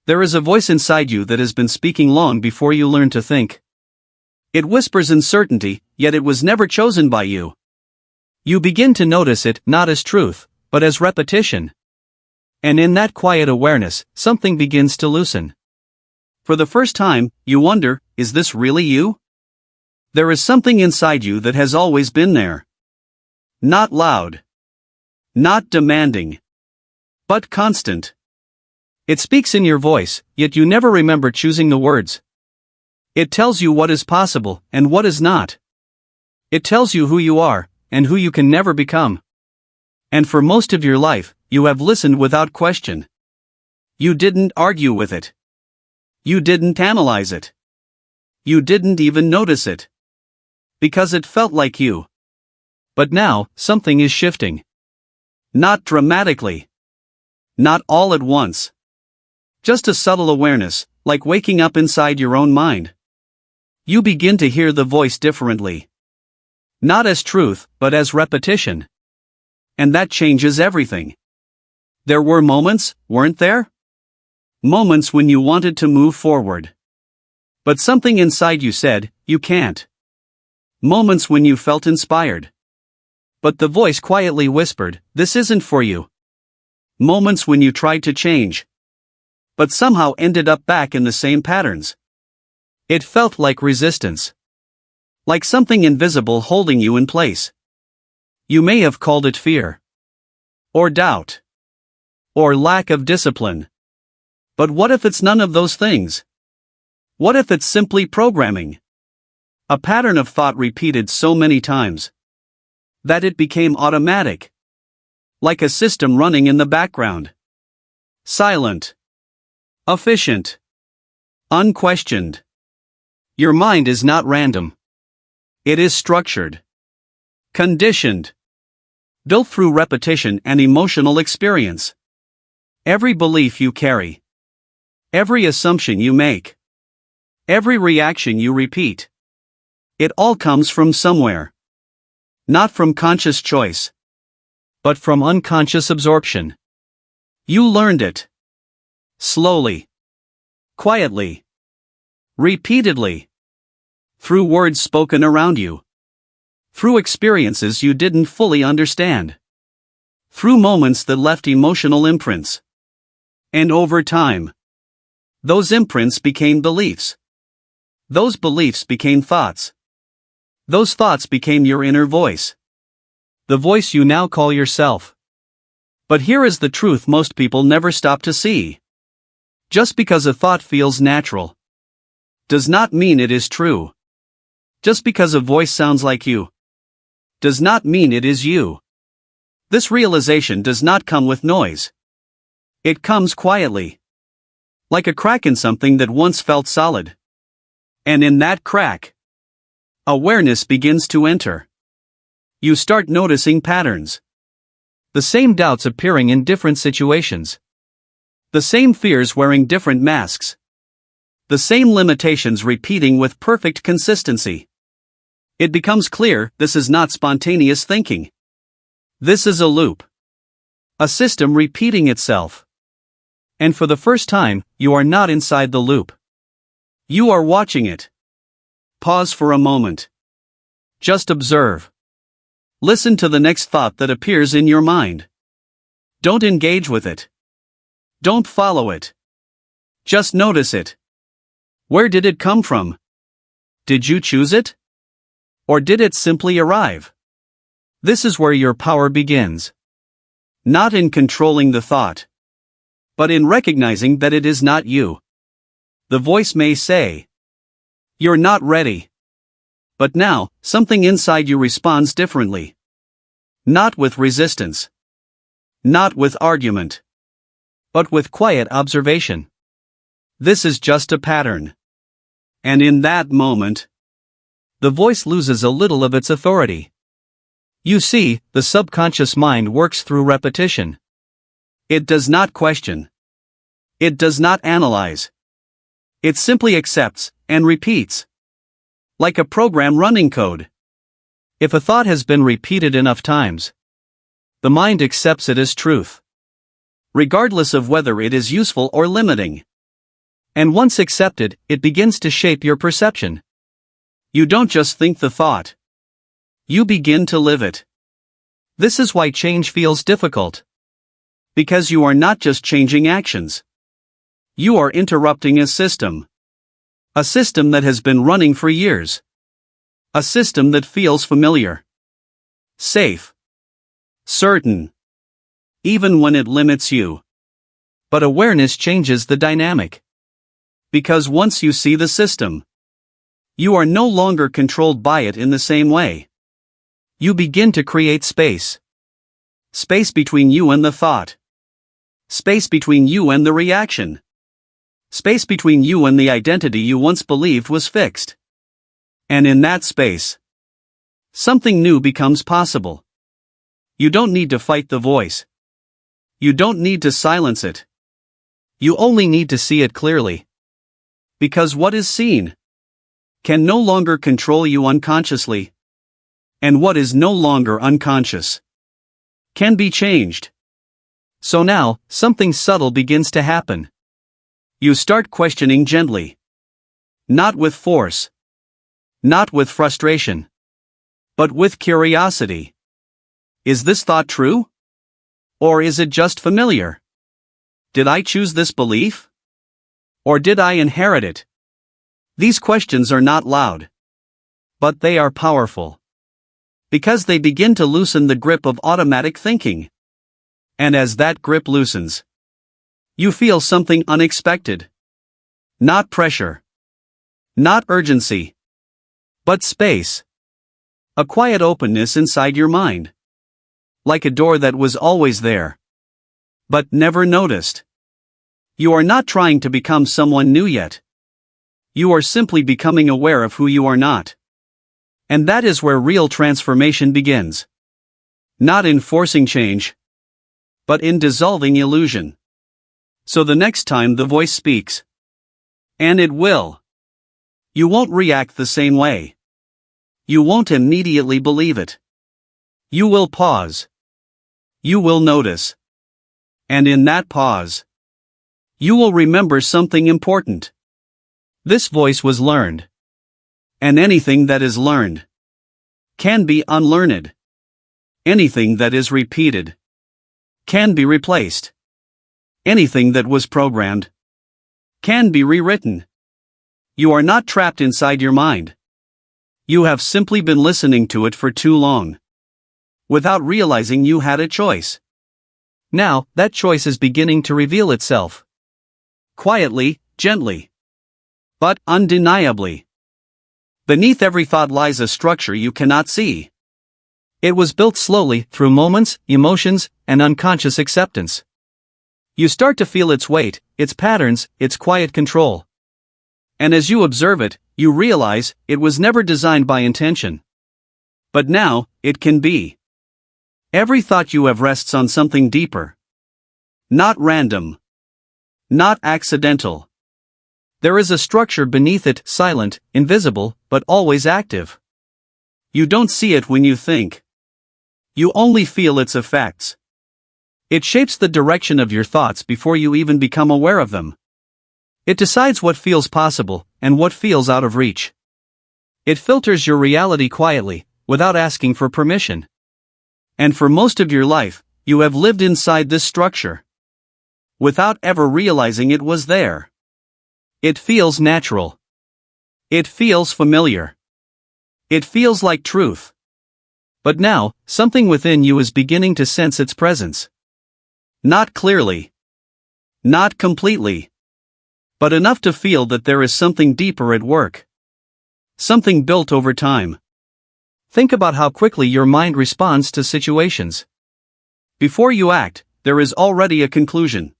There is a voice inside you that has been speaking long before you learn to think. It whispers uncertainty, yet it was never chosen by you. You begin to notice it not as truth, but as repetition. And in that quiet awareness, something begins to loosen. For the first time, you wonder, is this really you? There is something inside you that has always been there. Not loud. Not demanding. But constant. It speaks in your voice, yet you never remember choosing the words. It tells you what is possible, and what is not. It tells you who you are, and who you can never become. And for most of your life, you have listened without question. You didn't argue with it. You didn't analyze it. You didn't even notice it. Because it felt like you. But now, something is shifting. Not dramatically. Not all at once. Just a subtle awareness, like waking up inside your own mind. You begin to hear the voice differently. Not as truth, but as repetition. And that changes everything. There were moments, weren't there? Moments when you wanted to move forward. But something inside you said, you can't. Moments when you felt inspired. But the voice quietly whispered, this isn't for you. Moments when you tried to change. But somehow ended up back in the same patterns. It felt like resistance. Like something invisible holding you in place. You may have called it fear. Or doubt. Or lack of discipline. But what if it's none of those things? What if it's simply programming? A pattern of thought repeated so many times that it became automatic. Like a system running in the background. Silent. Efficient. Unquestioned. Your mind is not random. It is structured. Conditioned. Built through repetition and emotional experience. Every belief you carry. Every assumption you make. Every reaction you repeat. It all comes from somewhere. Not from conscious choice. But from unconscious absorption. You learned it. Slowly. Quietly. Repeatedly. Through words spoken around you. Through experiences you didn't fully understand. Through moments that left emotional imprints. And over time, those imprints became beliefs. Those beliefs became thoughts. Those thoughts became your inner voice. The voice you now call yourself. But here is the truth most people never stop to see. Just because a thought feels natural does not mean it is true. Just because a voice sounds like you does not mean it is you. This realization does not come with noise. It comes quietly. Like a crack in something that once felt solid. And in that crack, awareness begins to enter. You start noticing patterns. The same doubts appearing in different situations. The same fears wearing different masks. The same limitations repeating with perfect consistency. It becomes clear this is not spontaneous thinking. This is a loop. A system repeating itself. And for the first time, you are not inside the loop. You are watching it. Pause for a moment. Just observe. Listen to the next thought that appears in your mind. Don't engage with it. Don't follow it. Just notice it. Where did it come from? Did you choose it? Or did it simply arrive? This is where your power begins. Not in controlling the thought, but in recognizing that it is not you. The voice may say, "You're not ready." But now, something inside you responds differently. Not with resistance. Not with argument. But with quiet observation. This is just a pattern. And in that moment, the voice loses a little of its authority. You see, the subconscious mind works through repetition. It does not question. It does not analyze. It simply accepts and repeats. Like a program running code. If a thought has been repeated enough times, the mind accepts it as truth. Regardless of whether it is useful or limiting. And once accepted, it begins to shape your perception. You don't just think the thought. You begin to live it. This is why change feels difficult. Because you are not just changing actions. You are interrupting a system. A system that has been running for years. A system that feels familiar. Safe. Certain. Even when it limits you. But awareness changes the dynamic. Because once you see the system, you are no longer controlled by it in the same way. You begin to create space. Space between you and the thought. Space between you and the reaction. Space between you and the identity you once believed was fixed. And in that space, something new becomes possible. You don't need to fight the voice. You don't need to silence it. You only need to see it clearly. Because what is seen can no longer control you unconsciously. And what is no longer unconscious can be changed. So now, something subtle begins to happen. You start questioning gently. Not with force. Not with frustration. But with curiosity. Is this thought true? Or is it just familiar? Did I choose this belief? Or did I inherit it? These questions are not loud. But they are powerful. Because they begin to loosen the grip of automatic thinking. And as that grip loosens, you feel something unexpected. Not pressure. Not urgency. But space. A quiet openness inside your mind. Like a door that was always there. But never noticed. You are not trying to become someone new yet. You are simply becoming aware of who you are not. And that is where real transformation begins. Not in forcing change, but in dissolving illusion. So the next time the voice speaks, and it will, you won't react the same way. You won't immediately believe it. You will pause. You will notice. And in that pause, you will remember something important. This voice was learned. And anything that is learned can be unlearned. Anything that is repeated can be replaced. Anything that was programmed can be rewritten. You are not trapped inside your mind. You have simply been listening to it for too long, without realizing you had a choice. Now, that choice is beginning to reveal itself. Quietly, gently. But undeniably. Beneath every thought lies a structure you cannot see. It was built slowly through moments, emotions, and unconscious acceptance. You start to feel its weight, its patterns, its quiet control. And as you observe it, you realize it was never designed by intention. But now, it can be. Every thought you have rests on something deeper. Not random. Not accidental. There is a structure beneath it, silent, invisible, but always active. You don't see it when you think. You only feel its effects. It shapes the direction of your thoughts before you even become aware of them. It decides what feels possible, and what feels out of reach. It filters your reality quietly, without asking for permission. And for most of your life, you have lived inside this structure. Without ever realizing it was there. It feels natural. It feels familiar. It feels like truth. But now, something within you is beginning to sense its presence. Not clearly. Not completely. But enough to feel that there is something deeper at work. Something built over time. Think about how quickly your mind responds to situations. Before you act, there is already a conclusion.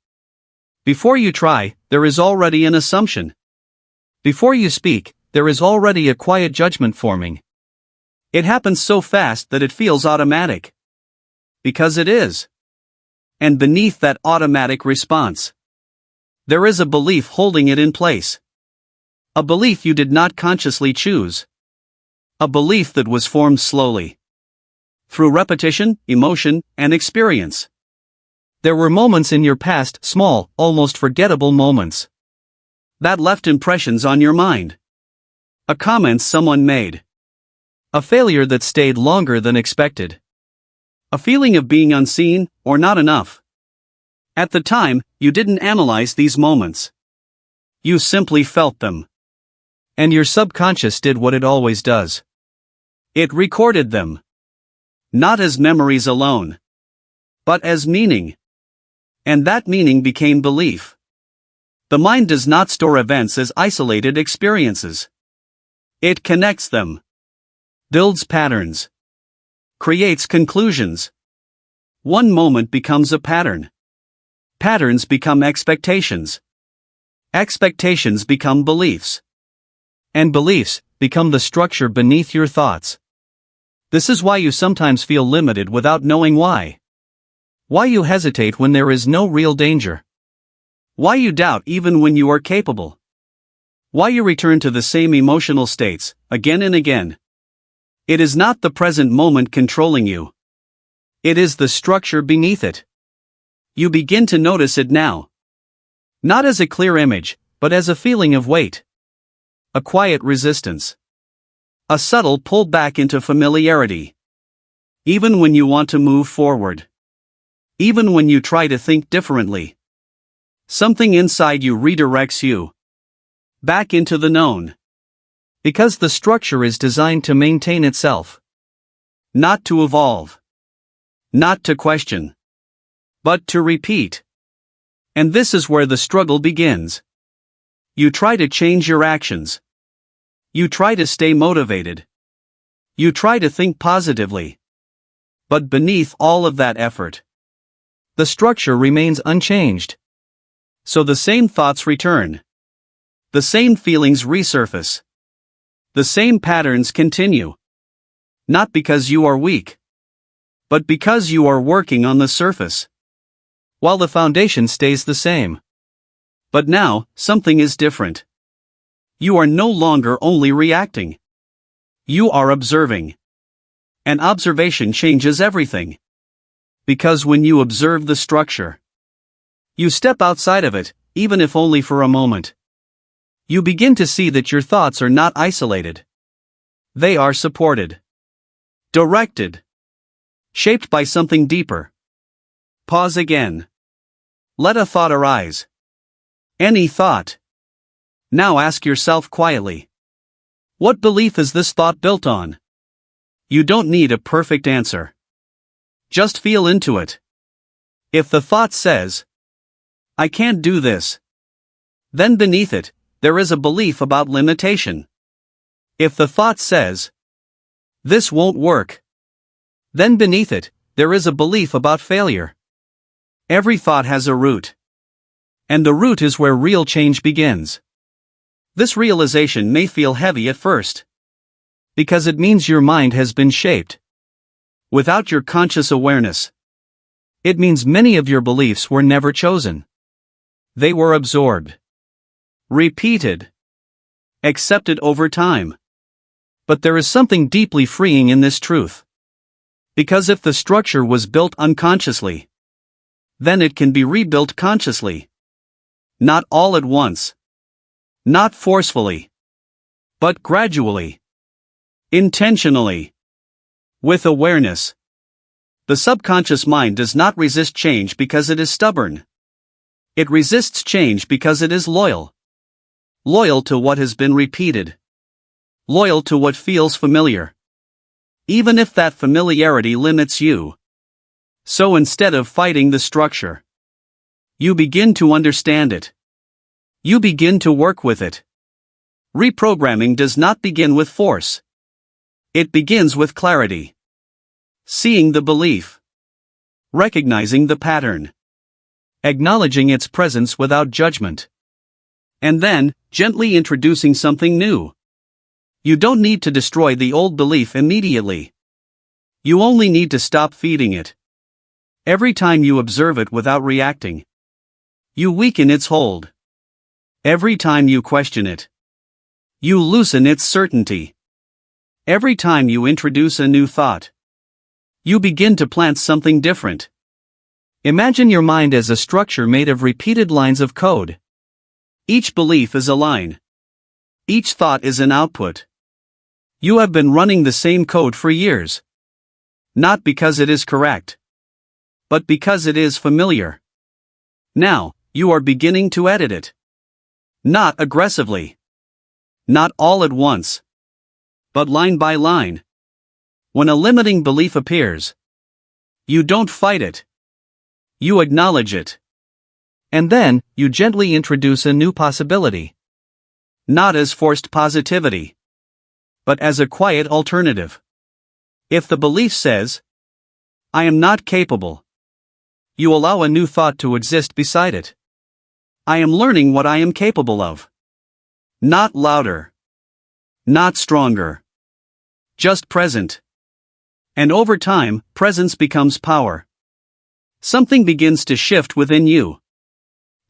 Before you try, there is already an assumption. Before you speak, there is already a quiet judgment forming. It happens so fast that it feels automatic. Because it is. And beneath that automatic response, there is a belief holding it in place. A belief you did not consciously choose. A belief that was formed slowly. Through repetition, emotion, and experience. There were moments in your past, small, almost forgettable moments. that left impressions on your mind. A comment someone made. A failure that stayed longer than expected. A feeling of being unseen, or not enough. At the time, you didn't analyze these moments. You simply felt them. And your subconscious did what it always does. It recorded them. Not as memories alone, but as meaning. And that meaning became belief. The mind does not store events as isolated experiences. It connects them. Builds patterns. Creates conclusions. One moment becomes a pattern. Patterns become expectations. Expectations become beliefs. And beliefs become the structure beneath your thoughts. This is why you sometimes feel limited without knowing why. Why you hesitate when there is no real danger. Why you doubt even when you are capable. Why you return to the same emotional states, again and again. It is not the present moment controlling you. It is the structure beneath it. You begin to notice it now. Not as a clear image, but as a feeling of weight. A quiet resistance. A subtle pull back into familiarity. Even when you want to move forward. Even when you try to think differently. Something inside you redirects you back into the known. Because the structure is designed to maintain itself. Not to evolve. Not to question. But to repeat. And this is where the struggle begins. You try to change your actions. You try to stay motivated. You try to think positively. But beneath all of that effort, the structure remains unchanged. So the same thoughts return. The same feelings resurface. The same patterns continue. Not because you are weak, but because you are working on the surface. While the foundation stays the same. But now, something is different. You are no longer only reacting. You are observing. And observation changes everything. Because when you observe the structure, you step outside of it, even if only for a moment. You begin to see that your thoughts are not isolated. They are supported. Directed. Shaped by something deeper. Pause again. Let a thought arise. Any thought. Now ask yourself quietly. What belief is this thought built on? You don't need a perfect answer. Just feel into it. If the thought says, I can't do this, then beneath it, there is a belief about limitation. If the thought says, this won't work, then beneath it, there is a belief about failure. Every thought has a root. And the root is where real change begins. This realization may feel heavy at first. Because it means your mind has been shaped. Without your conscious awareness. It means many of your beliefs were never chosen. They were absorbed. Repeated. Accepted over time. But there is something deeply freeing in this truth. Because if the structure was built unconsciously, then it can be rebuilt consciously. Not all at once. Not forcefully. But gradually. Intentionally. With awareness. The subconscious mind does not resist change because it is stubborn. It resists change because it is loyal. Loyal to what has been repeated. Loyal to what feels familiar. Even if that familiarity limits you. So instead of fighting the structure, you begin to understand it. You begin to work with it. Reprogramming does not begin with force. It begins with clarity. Seeing the belief. Recognizing the pattern. Acknowledging its presence without judgment. And then, gently introducing something new. You don't need to destroy the old belief immediately. You only need to stop feeding it. Every time you observe it without reacting, you weaken its hold. Every time you question it, you loosen its certainty. Every time you introduce a new thought, you begin to plant something different. Imagine your mind as a structure made of repeated lines of code. Each belief is a line. Each thought is an output. You have been running the same code for years. Not because it is correct, but because it is familiar. Now, you are beginning to edit it. Not aggressively. Not all at once. But line by line. When a limiting belief appears, you don't fight it. You acknowledge it. And then, you gently introduce a new possibility. Not as forced positivity, but as a quiet alternative. If the belief says, I am not capable, you allow a new thought to exist beside it. I am learning what I am capable of. Not louder. Not stronger. Just present. And over time, presence becomes power. Something begins to shift within you.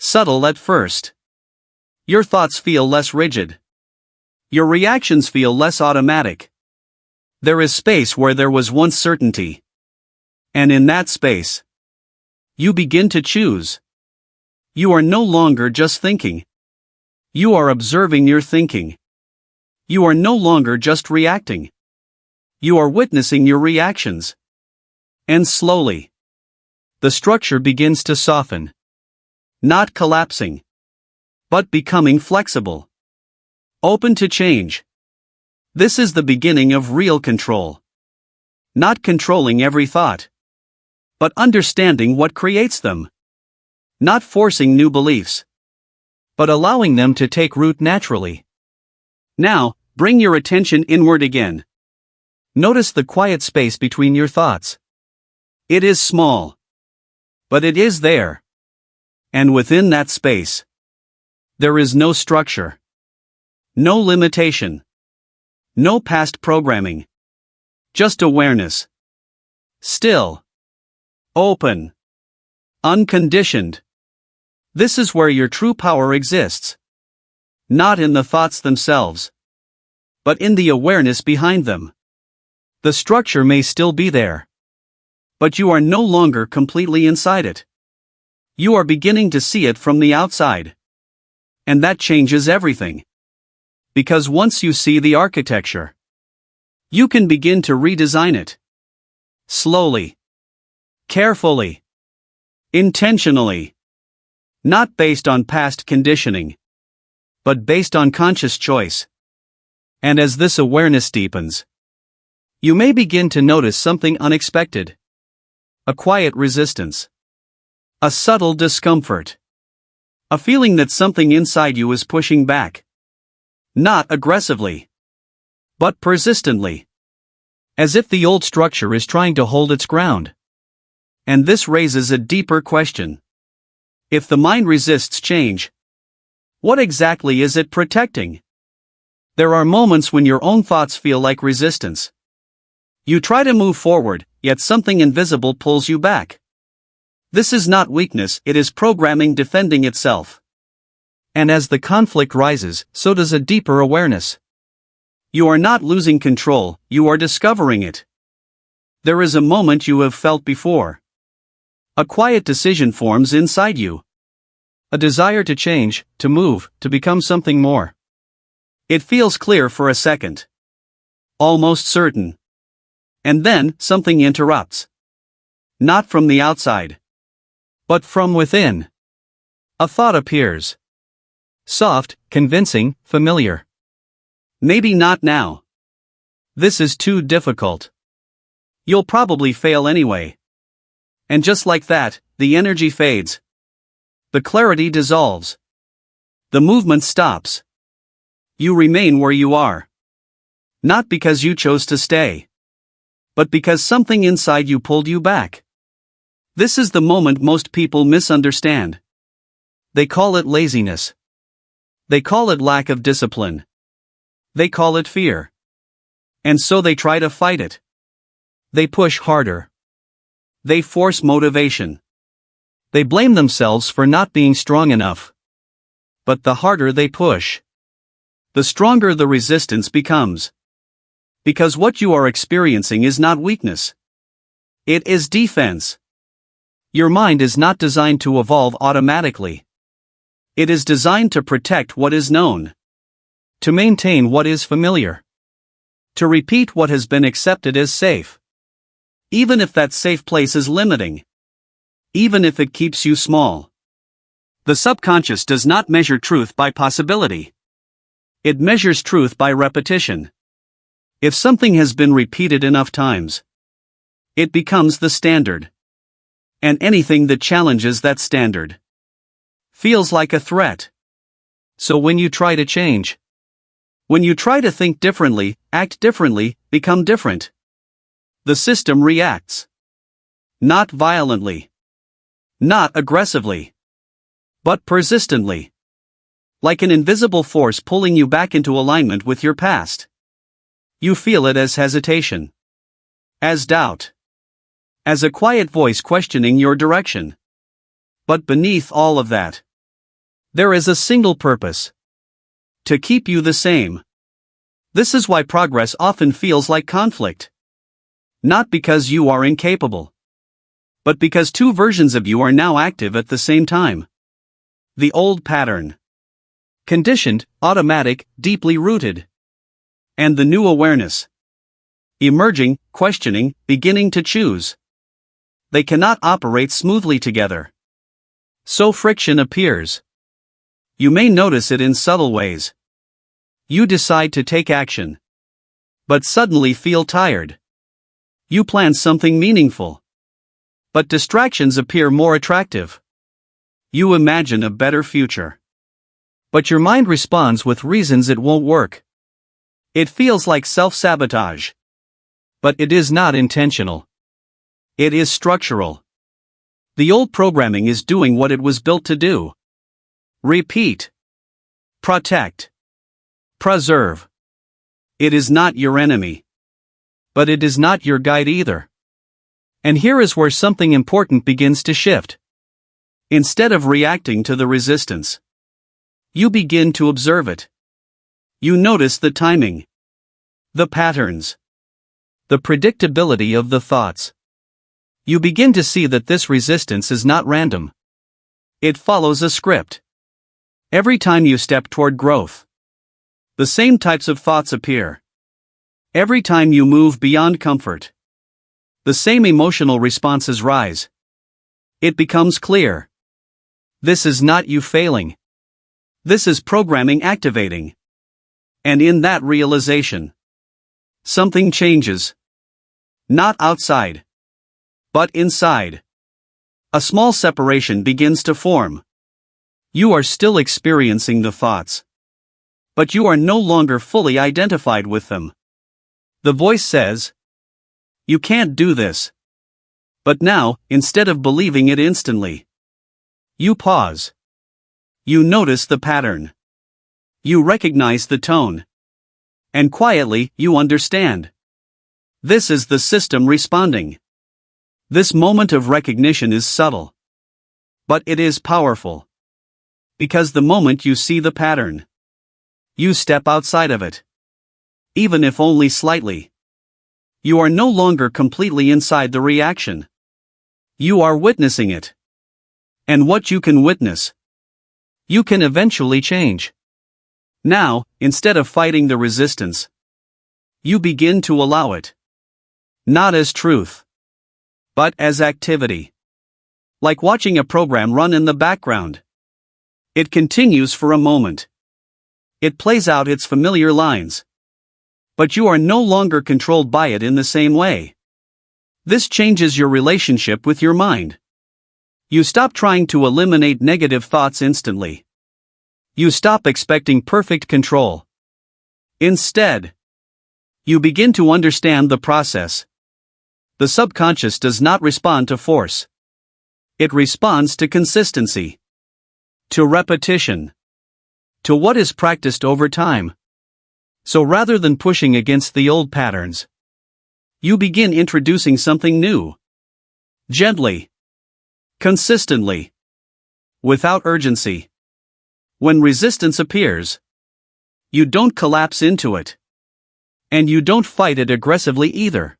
Subtle at first. Your thoughts feel less rigid. Your reactions feel less automatic. There is space where there was once certainty. And in that space, you begin to choose. You are no longer just thinking. You are observing your thinking. You are no longer just reacting. You are witnessing your reactions. And slowly, the structure begins to soften. Not collapsing, but becoming flexible. Open to change. This is the beginning of real control. Not controlling every thought, but understanding what creates them. Not forcing new beliefs, but allowing them to take root naturally. Now, bring your attention inward again. Notice the quiet space between your thoughts. It is small, but it is there. And within that space, there is no structure, no limitation, no past programming, just awareness. Still, open, unconditioned. This is where your true power exists. Not in the thoughts themselves, but in the awareness behind them. The structure may still be there, but you are no longer completely inside it. You are beginning to see it from the outside. And that changes everything. Because once you see the architecture, you can begin to redesign it. Slowly. Carefully. Intentionally. Not based on past conditioning, but based on conscious choice. And as this awareness deepens, you may begin to notice something unexpected. A quiet resistance. A subtle discomfort. A feeling that something inside you is pushing back. Not aggressively, but persistently. As if the old structure is trying to hold its ground. And this raises a deeper question. If the mind resists change, what exactly is it protecting? There are moments when your own thoughts feel like resistance. You try to move forward, yet something invisible pulls you back. This is not weakness, it is programming defending itself. And as the conflict rises, so does a deeper awareness. You are not losing control, you are discovering it. There is a moment you have felt before. A quiet decision forms inside you. A desire to change, to move, to become something more. It feels clear for a second. Almost certain. And then, something interrupts. Not from the outside, but from within. A thought appears. Soft, convincing, familiar. Maybe not now. This is too difficult. You'll probably fail anyway. And just like that, the energy fades. The clarity dissolves. The movement stops. You remain where you are. Not because you chose to stay, but because something inside you pulled you back. This is the moment most people misunderstand. They call it laziness. They call it lack of discipline. They call it fear. And so they try to fight it. They push harder. They force motivation. They blame themselves for not being strong enough. But the harder they push, the stronger the resistance becomes. Because what you are experiencing is not weakness. It is defense. Your mind is not designed to evolve automatically. It is designed to protect what is known, to maintain what is familiar, to repeat what has been accepted as safe. Even if that safe place is limiting, even if it keeps you small. The subconscious does not measure truth by possibility. It measures truth by repetition. If something has been repeated enough times, it becomes the standard. And anything that challenges that standard feels like a threat. So when you try to change, when you try to think differently, act differently, become different, the system reacts. Not violently, not aggressively, but persistently. Like an invisible force pulling you back into alignment with your past. You feel it as hesitation, as doubt, as a quiet voice questioning your direction. But beneath all of that, there is a single purpose: to keep you the same. This is why progress often feels like conflict. Not because you are incapable, but because two versions of you are now active at the same time. The old pattern, conditioned, automatic, deeply rooted. And the new awareness, emerging, questioning, beginning to choose. They cannot operate smoothly together. So friction appears. You may notice it in subtle ways. You decide to take action, but suddenly feel tired. You plan something meaningful, but distractions appear more attractive. You imagine a better future, but your mind responds with reasons it won't work. It feels like self-sabotage. But it is not intentional. It is structural. The old programming is doing what it was built to do. Repeat. Protect. Preserve. It is not your enemy. But it is not your guide either. And here is where something important begins to shift. Instead of reacting to the resistance, you begin to observe it. You notice the timing, the patterns, the predictability of the thoughts. You begin to see that this resistance is not random. It follows a script. Every time you step toward growth, the same types of thoughts appear. Every time you move beyond comfort, the same emotional responses rise. It becomes clear. This is not you failing. This is programming activating. And in that realization, something changes. Not outside, but inside. A small separation begins to form. You are still experiencing the thoughts, but you are no longer fully identified with them. The voice says, "You can't do this." But now, instead of believing it instantly, you pause. You notice the pattern. You recognize the tone. And quietly, you understand. This is the system responding. This moment of recognition is subtle. But it is powerful. Because the moment you see the pattern, you step outside of it. Even if only slightly. You are no longer completely inside the reaction. You are witnessing it. And what you can witness, you can eventually change. Now, instead of fighting the resistance, you begin to allow it. Not as truth, but as activity. Like watching a program run in the background. It continues for a moment. It plays out its familiar lines. But you are no longer controlled by it in the same way. This changes your relationship with your mind. You stop trying to eliminate negative thoughts instantly. You stop expecting perfect control. Instead, you begin to understand the process. The subconscious does not respond to force. It responds to consistency, to repetition, to what is practiced over time. So rather than pushing against the old patterns, you begin introducing something new. Gently, consistently, without urgency. When resistance appears, you don't collapse into it. And you don't fight it aggressively either.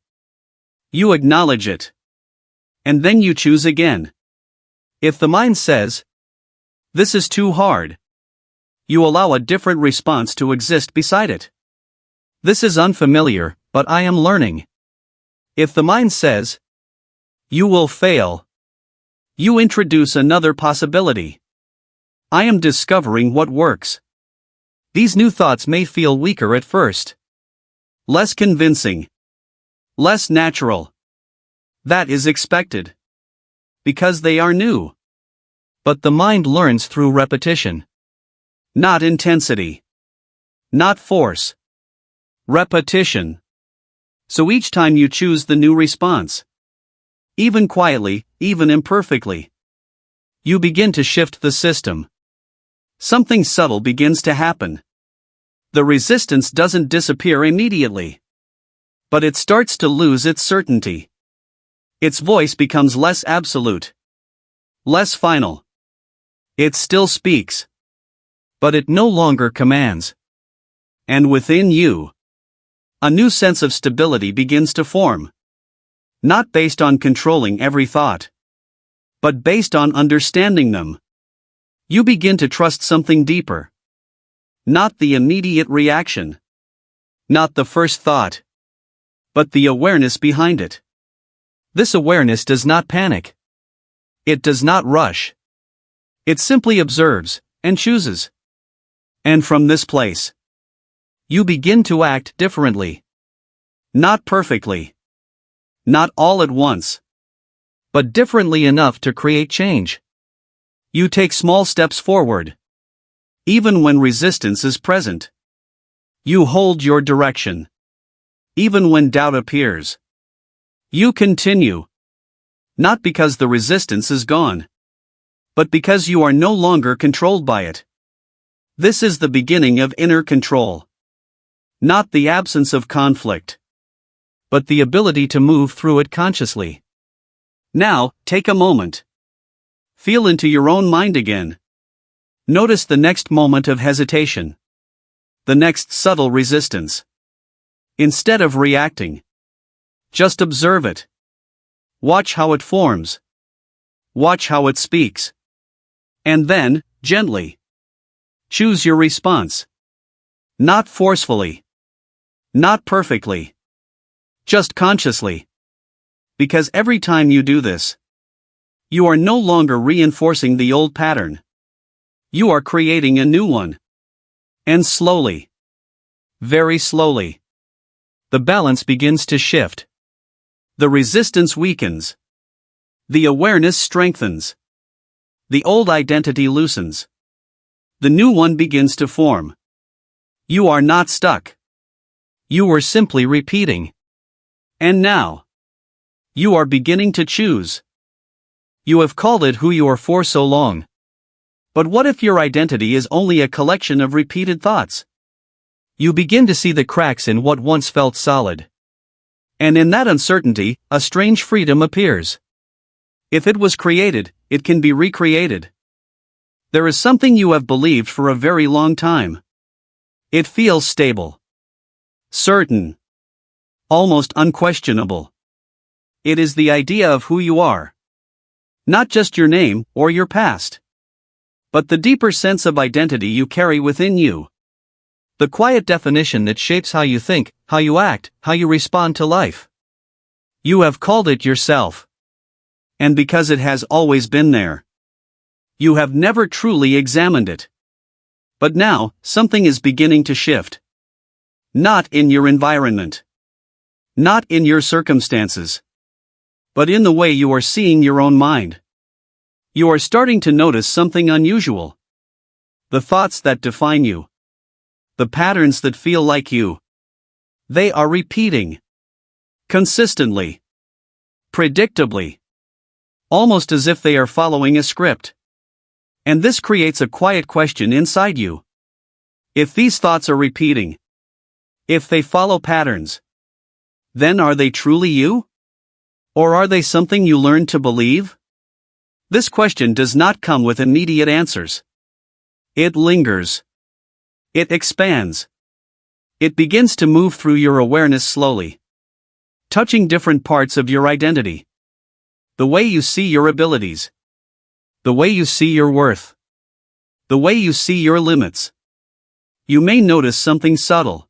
You acknowledge it. And then you choose again. If the mind says, This is too hard. You allow a different response to exist beside it. This is unfamiliar, but I am learning. If the mind says, you will fail, you introduce another possibility. I am discovering what works. These new thoughts may feel weaker at first. Less convincing. Less natural. That is expected. Because they are new. But the mind learns through repetition. Not intensity. Not force. Repetition. So each time you choose the new response, even quietly, even imperfectly, you begin to shift the system. Something subtle begins to happen. The resistance doesn't disappear immediately, but it starts to lose its certainty. Its voice becomes less absolute, less final. It still speaks, but it no longer commands. And within you, a new sense of stability begins to form. Not based on controlling every thought, but based on understanding them. You begin to trust something deeper. Not the immediate reaction. Not the first thought. But the awareness behind it. This awareness does not panic. It does not rush. It simply observes, and chooses. And from this place, you begin to act differently. Not perfectly. Not all at once. But differently enough to create change. You take small steps forward. Even when resistance is present. You hold your direction. Even when doubt appears. You continue. Not because the resistance is gone, but because you are no longer controlled by it. This is the beginning of inner control. Not the absence of conflict, but the ability to move through it consciously. Now, take a moment. Feel into your own mind again. Notice the next moment of hesitation. The next subtle resistance. Instead of reacting, just observe it. Watch how it forms. Watch how it speaks. And then, gently, choose your response. Not forcefully. Not perfectly. Just consciously. Because every time you do this, you are no longer reinforcing the old pattern. You are creating a new one. And slowly, very slowly, the balance begins to shift. The resistance weakens. The awareness strengthens. The old identity loosens. The new one begins to form. You are not stuck. You were simply repeating. And now, you are beginning to choose. You have called it who you are for so long. But what if your identity is only a collection of repeated thoughts? You begin to see the cracks in what once felt solid. And in that uncertainty, a strange freedom appears. If it was created, it can be recreated. There is something you have believed for a very long time. It feels stable. Certain. Almost unquestionable. It is the idea of who you are. Not just your name or your past, but the deeper sense of identity you carry within you. The quiet definition that shapes how you think, how you act, how you respond to life. You have called it yourself. And because it has always been there, you have never truly examined it. But now, something is beginning to shift. Not in your environment. Not in your circumstances. But in the way you are seeing your own mind. You are starting to notice something unusual. The thoughts that define you. The patterns that feel like you. They are repeating. Consistently. Predictably. Almost as if they are following a script. And this creates a quiet question inside you. If these thoughts are repeating, if they follow patterns, then are they truly you? Or are they something you learned to believe? This question does not come with immediate answers. It lingers. It expands. It begins to move through your awareness slowly, touching different parts of your identity. The way you see your abilities. The way you see your worth. The way you see your limits. You may notice something subtle.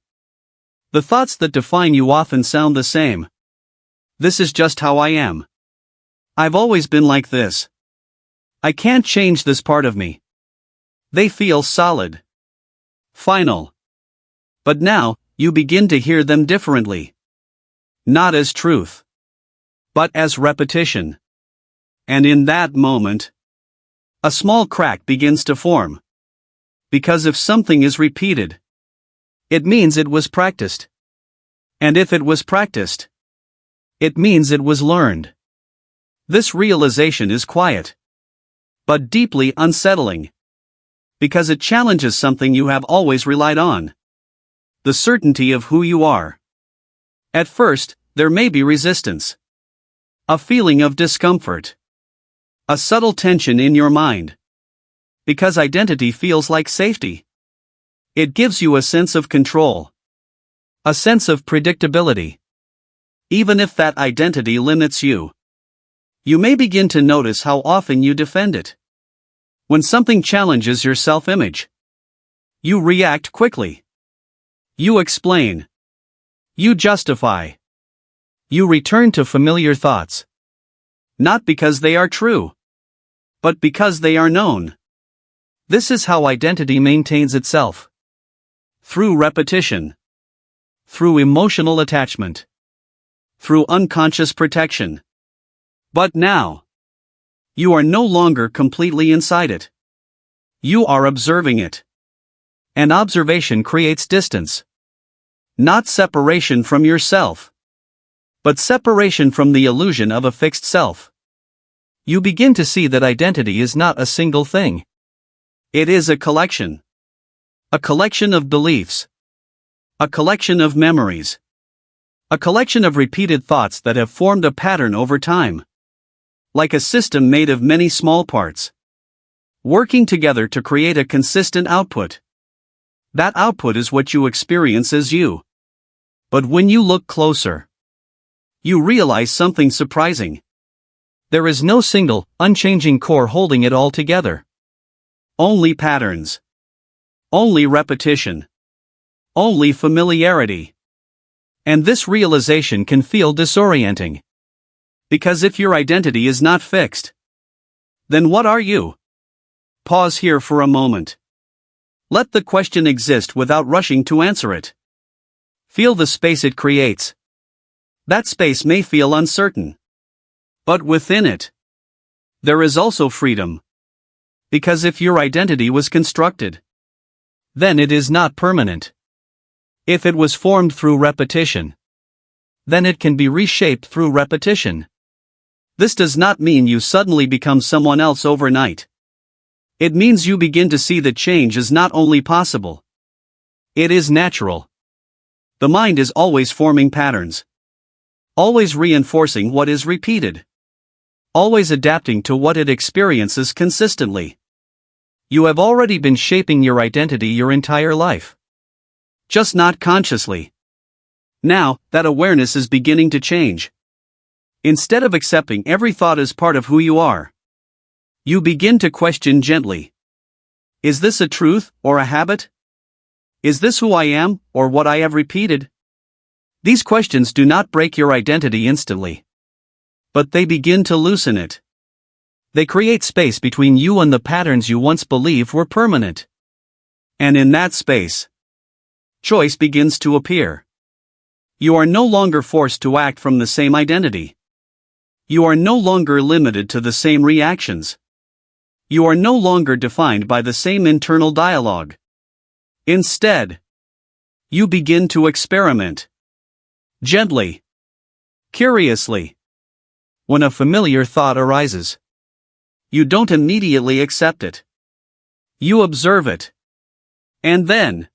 The thoughts that define you often sound the same. This is just how I am. I've always been like this. I can't change this part of me. They feel solid. Final. But now, you begin to hear them differently. Not as truth, but as repetition. And in that moment, a small crack begins to form. Because if something is repeated, it means it was practiced. And if it was practiced, it means it was learned. This realization is quiet, but deeply unsettling. Because it challenges something you have always relied on. The certainty of who you are. At first, there may be resistance. A feeling of discomfort. A subtle tension in your mind. Because identity feels like safety. It gives you a sense of control. A sense of predictability. Even if that identity limits you. You may begin to notice how often you defend it. When something challenges your self-image, you react quickly. You explain. You justify. You return to familiar thoughts. Not because they are true, but because they are known. This is how identity maintains itself. Through repetition. Through emotional attachment. Through unconscious protection. But now, you are no longer completely inside it. You are observing it. And observation creates distance. Not separation from yourself, but separation from the illusion of a fixed self. You begin to see that identity is not a single thing. It is a collection. A collection of beliefs. A collection of memories. A collection of repeated thoughts that have formed a pattern over time. Like a system made of many small parts. Working together to create a consistent output. That output is what you experience as you. But when you look closer, you realize something surprising. There is no single, unchanging core holding it all together. Only patterns. Only repetition. Only familiarity. And this realization can feel disorienting. Because if your identity is not fixed, then what are you? Pause here for a moment. Let the question exist without rushing to answer it. Feel the space it creates. That space may feel uncertain. But within it, there is also freedom. Because if your identity was constructed, then it is not permanent. If it was formed through repetition, then it can be reshaped through repetition. This does not mean you suddenly become someone else overnight. It means you begin to see that change is not only possible, it is natural. The mind is always forming patterns. Always reinforcing what is repeated. Always adapting to what it experiences consistently. You have already been shaping your identity your entire life. Just not consciously. Now, that awareness is beginning to change. Instead of accepting every thought as part of who you are, you begin to question gently. Is this a truth, or a habit? Is this who I am, or what I have repeated? These questions do not break your identity instantly. But they begin to loosen it. They create space between you and the patterns you once believed were permanent. And in that space, choice begins to appear. You are no longer forced to act from the same identity. You are no longer limited to the same reactions. You are no longer defined by the same internal dialogue. Instead, you begin to experiment. Gently. Curiously. When a familiar thought arises, you don't immediately accept it. You observe it. And then,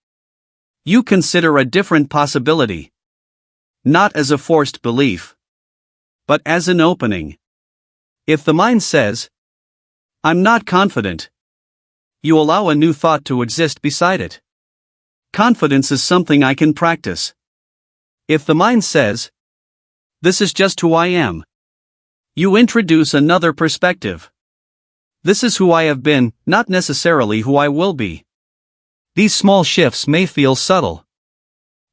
you consider a different possibility. Not as a forced belief, but as an opening. If the mind says, I'm not confident, you allow a new thought to exist beside it. Confidence is something I can practice. If the mind says, this is just who I am, you introduce another perspective. This is who I have been, not necessarily who I will be. These small shifts may feel subtle,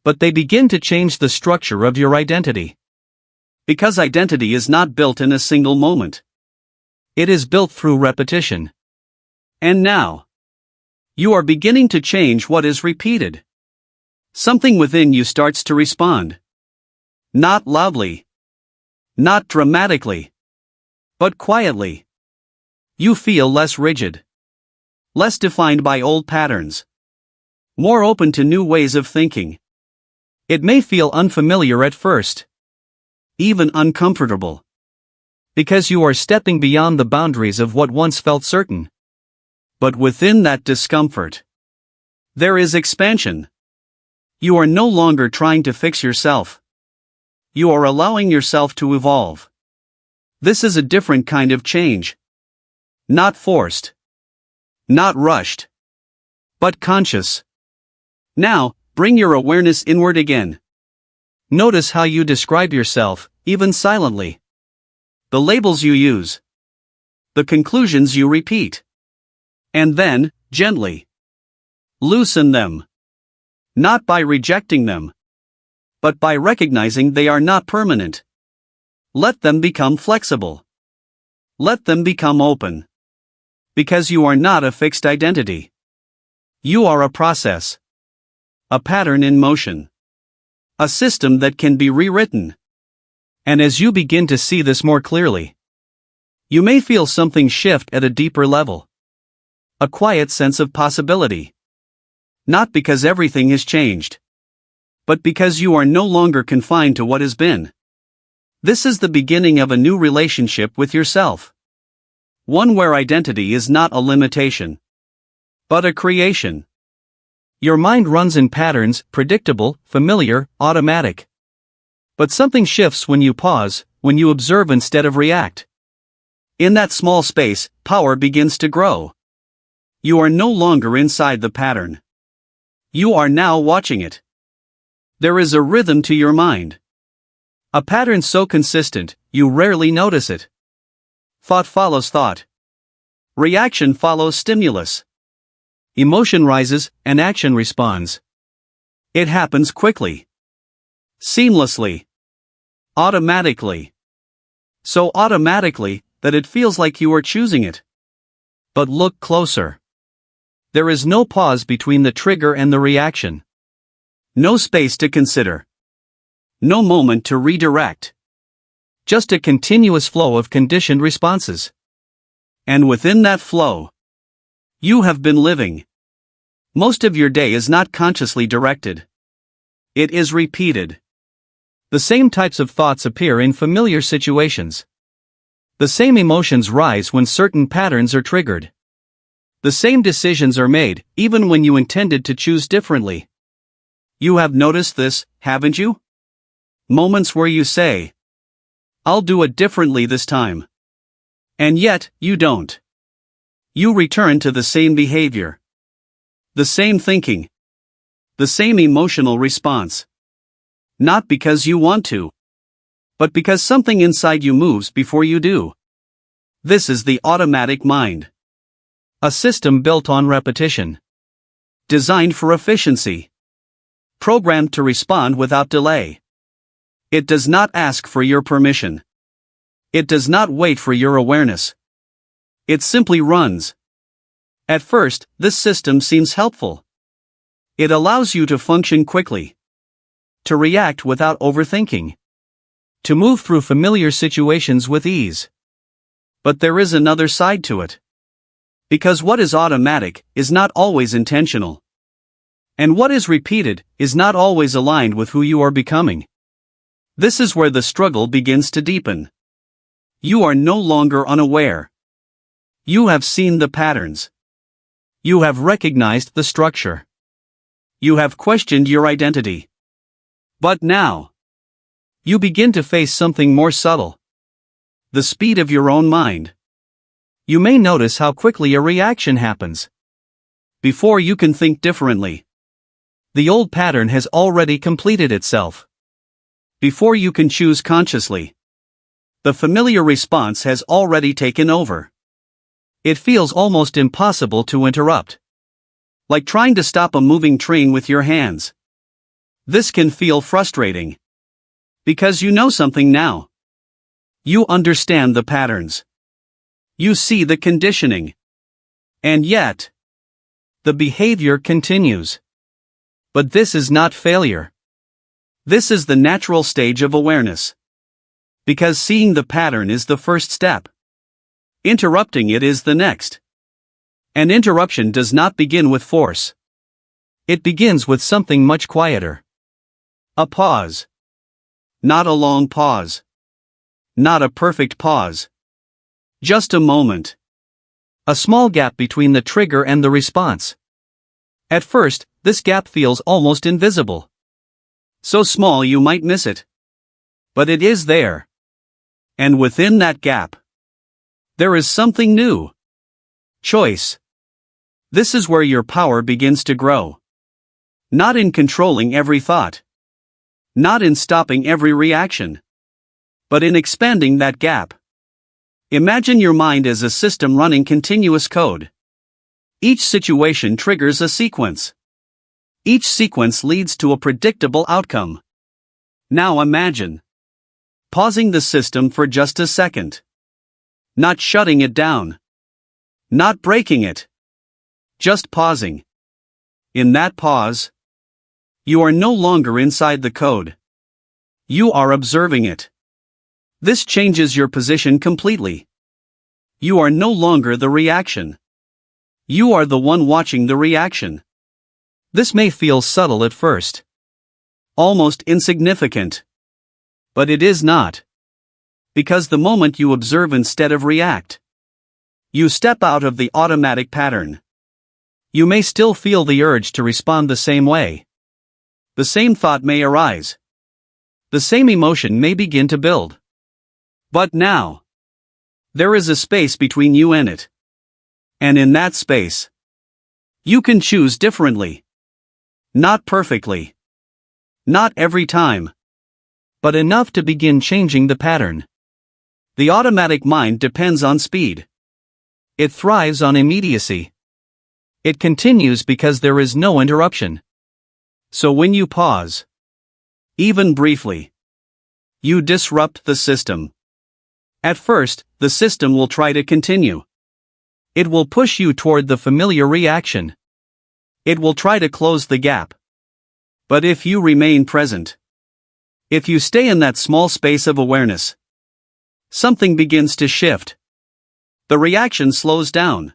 but they begin to change the structure of your identity. Because identity is not built in a single moment. It is built through repetition. And now, you are beginning to change what is repeated. Something within you starts to respond. Not loudly. Not dramatically. But quietly. You feel less rigid. Less defined by old patterns. More open to new ways of thinking. It may feel unfamiliar at first. Even uncomfortable. Because you are stepping beyond the boundaries of what once felt certain. But within that discomfort, there is expansion. You are no longer trying to fix yourself. You are allowing yourself to evolve. This is a different kind of change. Not forced. Not rushed. But conscious. Now, bring your awareness inward again. Notice how you describe yourself, even silently. The labels you use. The conclusions you repeat. And then, gently, loosen them. Not by rejecting them, but by recognizing they are not permanent. Let them become flexible. Let them become open. Because you are not a fixed identity. You are a process. A pattern in motion. A system that can be rewritten. And as you begin to see this more clearly, you may feel something shift at a deeper level. A quiet sense of possibility. Not because everything has changed, but because you are no longer confined to what has been. This is the beginning of a new relationship with yourself. One where identity is not a limitation, but a creation. Your mind runs in patterns, predictable, familiar, automatic. But something shifts when you pause, when you observe instead of react. In that small space, power begins to grow. You are no longer inside the pattern. You are now watching it. There is a rhythm to your mind. A pattern so consistent, you rarely notice it. Thought follows thought. Reaction follows stimulus. Emotion rises, and action responds. It happens quickly. Seamlessly. Automatically. So automatically, that it feels like you are choosing it. But look closer. There is no pause between the trigger and the reaction. No space to consider. No moment to redirect. Just a continuous flow of conditioned responses. And within that flow, you have been living. Most of your day is not consciously directed. It is repeated. The same types of thoughts appear in familiar situations. The same emotions rise when certain patterns are triggered. The same decisions are made, even when you intended to choose differently. You have noticed this, haven't you? Moments where you say, "I'll do it differently this time." And yet, you don't. You return to the same behavior. The same thinking. The same emotional response. Not because you want to, but because something inside you moves before you do. This is the automatic mind. A system built on repetition. Designed for efficiency. Programmed to respond without delay. It does not ask for your permission. It does not wait for your awareness. It simply runs. At first, this system seems helpful. It allows you to function quickly. To react without overthinking. To move through familiar situations with ease. But there is another side to it. Because what is automatic is not always intentional. And what is repeated is not always aligned with who you are becoming. This is where the struggle begins to deepen. You are no longer unaware. You have seen the patterns. You have recognized the structure. You have questioned your identity. But now, you begin to face something more subtle. The speed of your own mind. You may notice how quickly a reaction happens. Before you can think differently, the old pattern has already completed itself. Before you can choose consciously, the familiar response has already taken over. It feels almost impossible to interrupt. Like trying to stop a moving train with your hands. This can feel frustrating. Because you know something now. You understand the patterns. You see the conditioning. And yet, the behavior continues. But this is not failure. This is the natural stage of awareness. Because seeing the pattern is the first step. Interrupting it is the next. An interruption does not begin with force. It begins with something much quieter. A pause. Not a long pause. Not a perfect pause. Just a moment. A small gap between the trigger and the response. At first, this gap feels almost invisible. So small you might miss it. But it is there. And within that gap, there is something new. Choice. This is where your power begins to grow. Not in controlling every thought. Not in stopping every reaction. But in expanding that gap. Imagine your mind as a system running continuous code. Each situation triggers a sequence. Each sequence leads to a predictable outcome. Now imagine pausing the system for just a second. Not shutting it down. Not breaking it. Just pausing. In that pause, you are no longer inside the code. You are observing it. This changes your position completely. You are no longer the reaction. You are the one watching the reaction. This may feel subtle at first. Almost insignificant. But it is not. Because the moment you observe instead of react, you step out of the automatic pattern. You may still feel the urge to respond the same way. The same thought may arise. The same emotion may begin to build. But now, there is a space between you and it. And in that space, you can choose differently. Not perfectly. Not every time. But enough to begin changing the pattern. The automatic mind depends on speed. It thrives on immediacy. It continues because there is no interruption. So when you pause, even briefly, you disrupt the system. At first, the system will try to continue. It will push you toward the familiar reaction. It will try to close the gap. But if you remain present, if you stay in that small space of awareness, something begins to shift. The reaction slows down.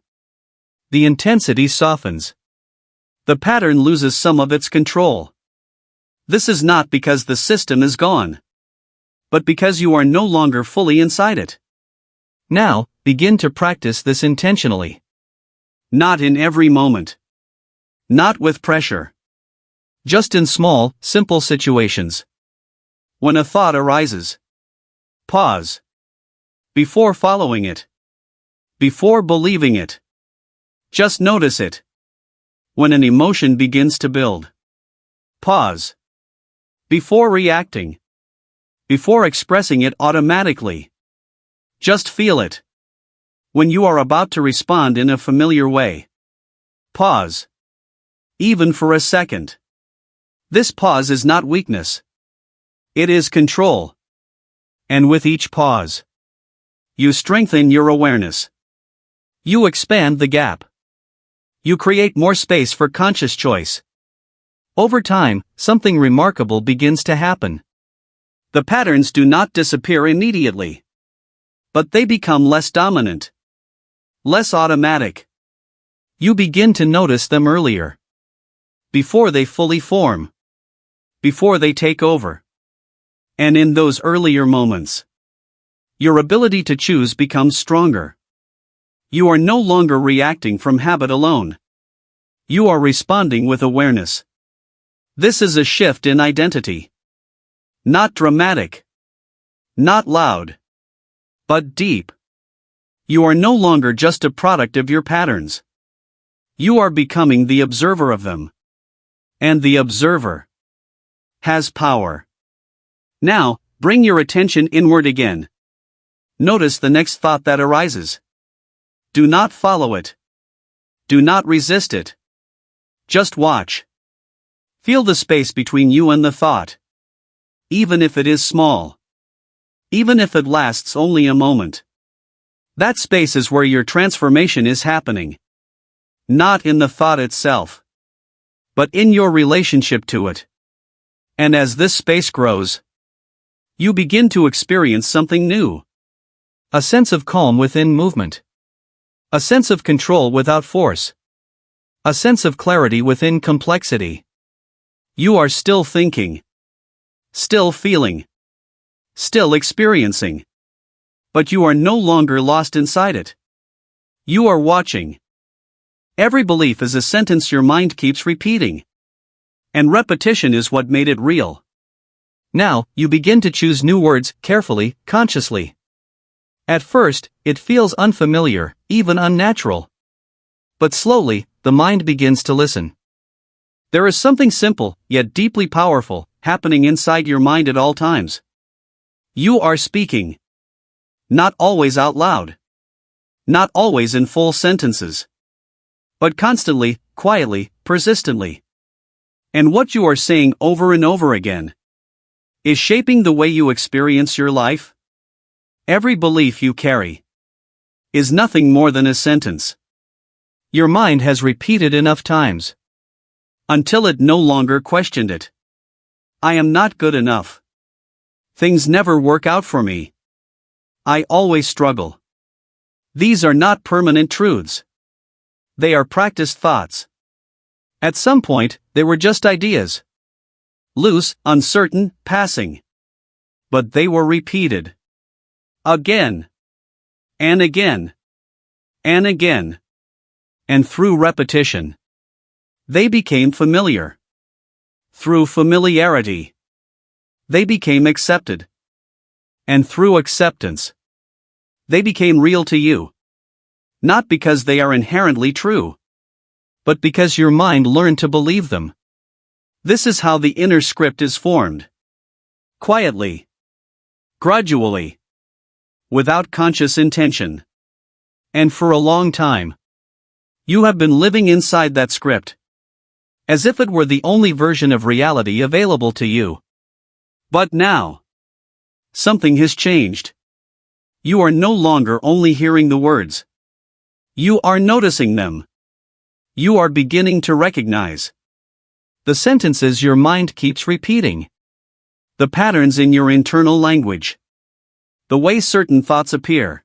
The intensity softens. The pattern loses some of its control. This is not because the system is gone, but because you are no longer fully inside it. Now, begin to practice this intentionally. Not in every moment. Not with pressure. Just in small, simple situations. When a thought arises, pause. Before following it. Before believing it. Just notice it. When an emotion begins to build, pause. Before reacting. Before expressing it automatically. Just feel it. When you are about to respond in a familiar way, pause. Even for a second. This pause is not weakness. It is control. And with each pause, you strengthen your awareness. You expand the gap. You create more space for conscious choice. Over time, something remarkable begins to happen. The patterns do not disappear immediately. But they become less dominant. Less automatic. You begin to notice them earlier. Before they fully form. Before they take over. And in those earlier moments, your ability to choose becomes stronger. You are no longer reacting from habit alone. You are responding with awareness. This is a shift in identity. Not dramatic. Not loud. But deep. You are no longer just a product of your patterns. You are becoming the observer of them. And the observer has power. Now, bring your attention inward again. Notice the next thought that arises. Do not follow it. Do not resist it. Just watch. Feel the space between you and the thought. Even if it is small. Even if it lasts only a moment. That space is where your transformation is happening. Not in the thought itself, but in your relationship to it. And as this space grows, you begin to experience something new. A sense of calm within movement. A sense of control without force. A sense of clarity within complexity. You are still thinking. Still feeling. Still experiencing. But you are no longer lost inside it. You are watching. Every belief is a sentence your mind keeps repeating. And repetition is what made it real. Now, you begin to choose new words carefully, consciously. At first, it feels unfamiliar, even unnatural. But slowly, the mind begins to listen. There is something simple, yet deeply powerful, happening inside your mind at all times. You are speaking. Not always out loud. Not always in full sentences. But constantly, quietly, persistently. And what you are saying over and over again is shaping the way you experience your life. Every belief you carry is nothing more than a sentence your mind has repeated enough times until it no longer questioned it. I am not good enough. Things never work out for me. I always struggle. These are not permanent truths. They are practiced thoughts. At some point, they were just ideas. Loose, uncertain, passing. But they were repeated. Again. And again. And again. And through repetition, they became familiar. Through familiarity, they became accepted. And through acceptance, they became real to you. Not because they are inherently true, but because your mind learned to believe them. This is how the inner script is formed. Quietly. Gradually. Without conscious intention. And for a long time, you have been living inside that script. As if it were the only version of reality available to you. But now, something has changed. You are no longer only hearing the words. You are noticing them. You are beginning to recognize the sentences your mind keeps repeating. The patterns in your internal language. The way certain thoughts appear.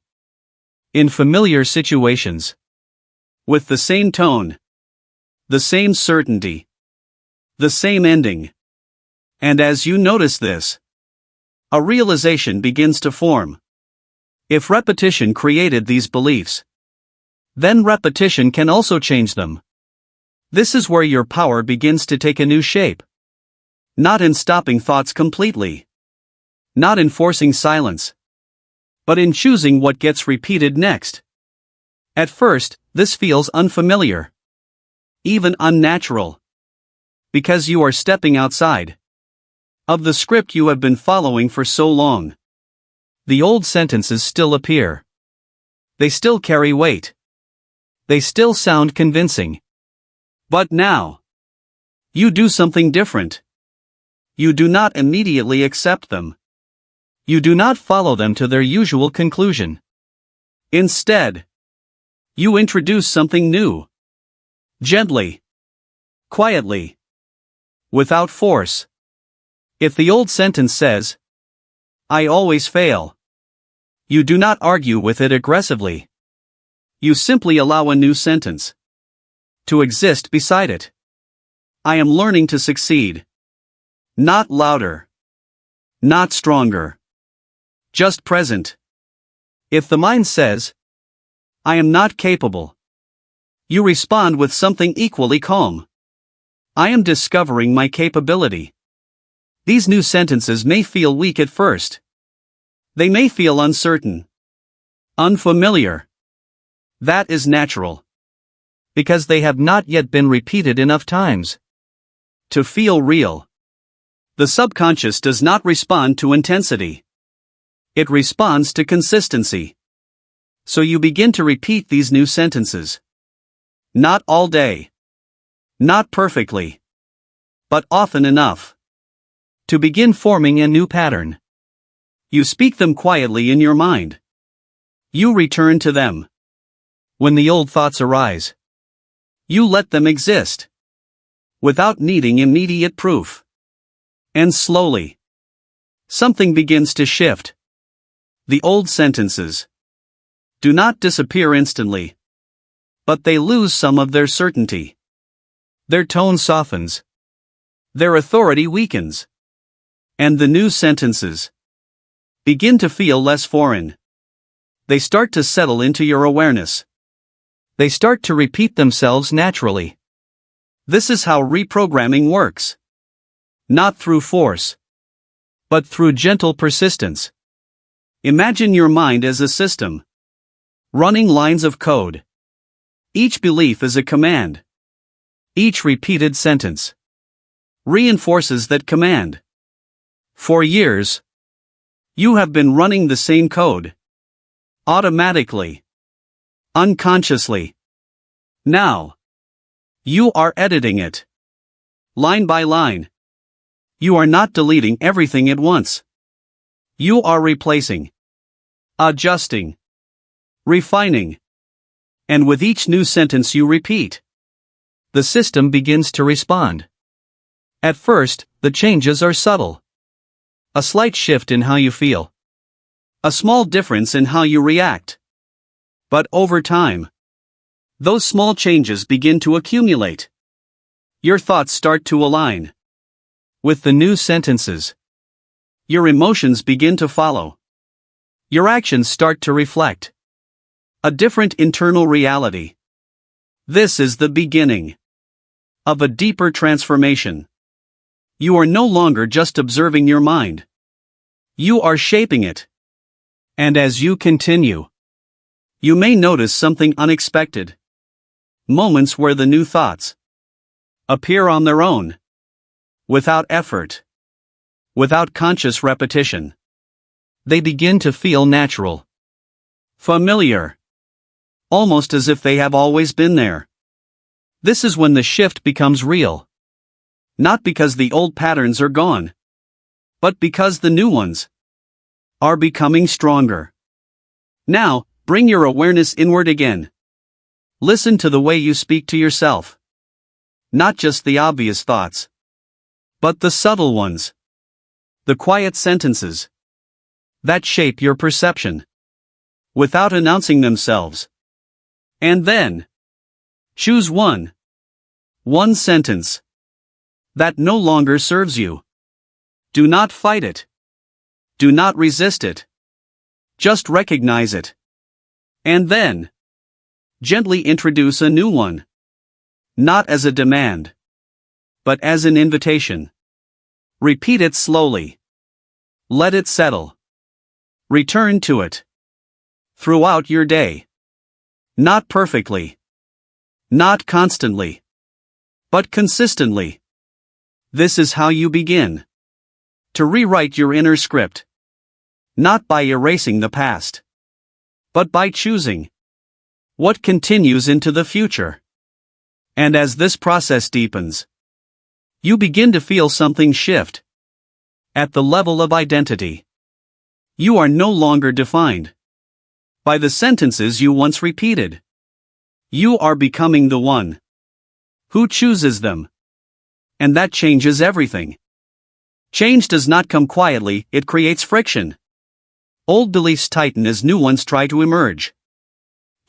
In familiar situations. With the same tone. The same certainty. The same ending. And as you notice this, a realization begins to form. If repetition created these beliefs, then repetition can also change them. This is where your power begins to take a new shape. Not in stopping thoughts completely. Not in forcing silence. But in choosing what gets repeated next. At first, this feels unfamiliar. Even unnatural. Because you are stepping outside of the script you have been following for so long. The old sentences still appear. They still carry weight. They still sound convincing. But now, you do something different. You do not immediately accept them. You do not follow them to their usual conclusion. Instead, you introduce something new. Gently. Quietly. Without force. If the old sentence says, I always fail, you do not argue with it aggressively. You simply allow a new sentence to exist beside it. I am learning to succeed. Not louder. Not stronger. Just present. If the mind says, I am not capable, you respond with something equally calm. I am discovering my capability. These new sentences may feel weak at first. They may feel uncertain. Unfamiliar. That is natural. Because they have not yet been repeated enough times to feel real. The subconscious does not respond to intensity. It responds to consistency. So you begin to repeat these new sentences. Not all day. Not perfectly. But often enough to begin forming a new pattern. You speak them quietly in your mind. You return to them. When the old thoughts arise, you let them exist without needing immediate proof. And slowly, something begins to shift. The old sentences do not disappear instantly, but they lose some of their certainty. Their tone softens. Their authority weakens. And the new sentences begin to feel less foreign. They start to settle into your awareness. They start to repeat themselves naturally. This is how reprogramming works. Not through force, but through gentle persistence. Imagine your mind as a system, running lines of code. Each belief is a command. Each repeated sentence reinforces that command. For years, you have been running the same code. Automatically. Unconsciously. Now, you are editing it. Line by line. You are not deleting everything at once. You are replacing, adjusting, refining. And with each new sentence you repeat, the system begins to respond. At first, the changes are subtle. A slight shift in how you feel. A small difference in how you react. But over time, those small changes begin to accumulate. Your thoughts start to align with the new sentences. Your emotions begin to follow. Your actions start to reflect a different internal reality. This is the beginning of a deeper transformation. You are no longer just observing your mind. You are shaping it. And as you continue, you may notice something unexpected. Moments where the new thoughts appear on their own, without effort, without conscious repetition. They begin to feel natural, familiar, almost as if they have always been there. This is when the shift becomes real. Not because the old patterns are gone, but because the new ones are becoming stronger. Now, bring your awareness inward again. Listen to the way you speak to yourself. Not just the obvious thoughts, but the subtle ones. The quiet sentences that shape your perception without announcing themselves. And then, choose one sentence that no longer serves you. Do not fight it. Do not resist it. Just recognize it. And then, gently introduce a new one. Not as a demand, but as an invitation. Repeat it slowly. Let it settle. Return to it throughout your day. Not perfectly. Not constantly. But consistently. This is how you begin to rewrite your inner script. Not by erasing the past, but by choosing what continues into the future. And as this process deepens, you begin to feel something shift. At the level of identity, you are no longer defined by the sentences you once repeated. You are becoming the one who chooses them. And that changes everything. Change does not come quietly, it creates friction. Old beliefs tighten as new ones try to emerge.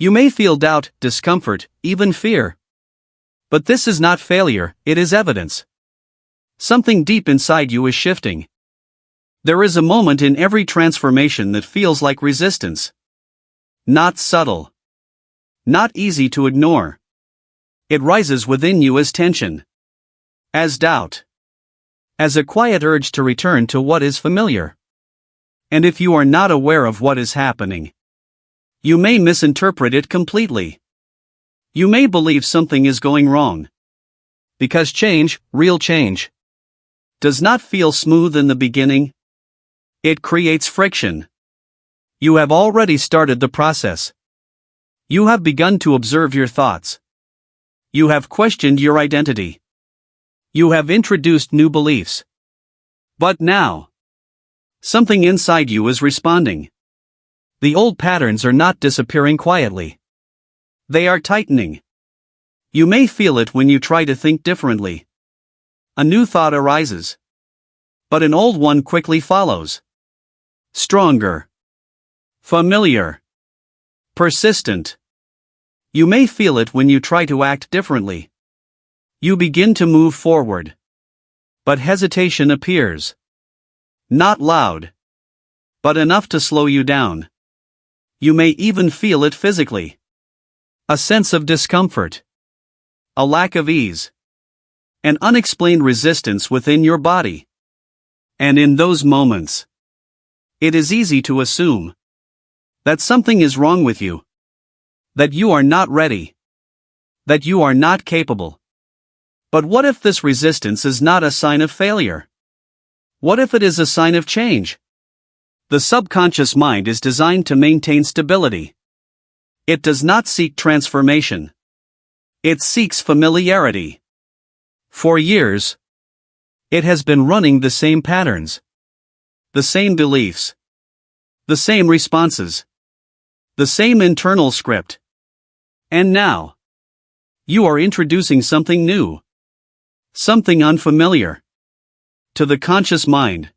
You may feel doubt, discomfort, even fear. But this is not failure, it is evidence. Something deep inside you is shifting. There is a moment in every transformation that feels like resistance. Not subtle. Not easy to ignore. It rises within you as tension. As doubt. As a quiet urge to return to what is familiar. And if you are not aware of what is happening, you may misinterpret it completely. You may believe something is going wrong. Because change, real change, does not feel smooth in the beginning. It creates friction. You have already started the process. You have begun to observe your thoughts. You have questioned your identity. You have introduced new beliefs. But now, something inside you is responding. The old patterns are not disappearing quietly. They are tightening. You may feel it when you try to think differently. A new thought arises. But an old one quickly follows. Stronger. Familiar. Persistent. You may feel it when you try to act differently. You begin to move forward. But hesitation appears. Not loud. But enough to slow you down. You may even feel it physically. A sense of discomfort. A lack of ease. An unexplained resistance within your body. And in those moments, it is easy to assume that something is wrong with you. That you are not ready. That you are not capable. But what if this resistance is not a sign of failure? What if it is a sign of change? The subconscious mind is designed to maintain stability. It does not seek transformation. It seeks familiarity. For years, it has been running the same patterns. The same beliefs. The same responses. The same internal script. And now, you are introducing something new. Something unfamiliar. To the conscious mind,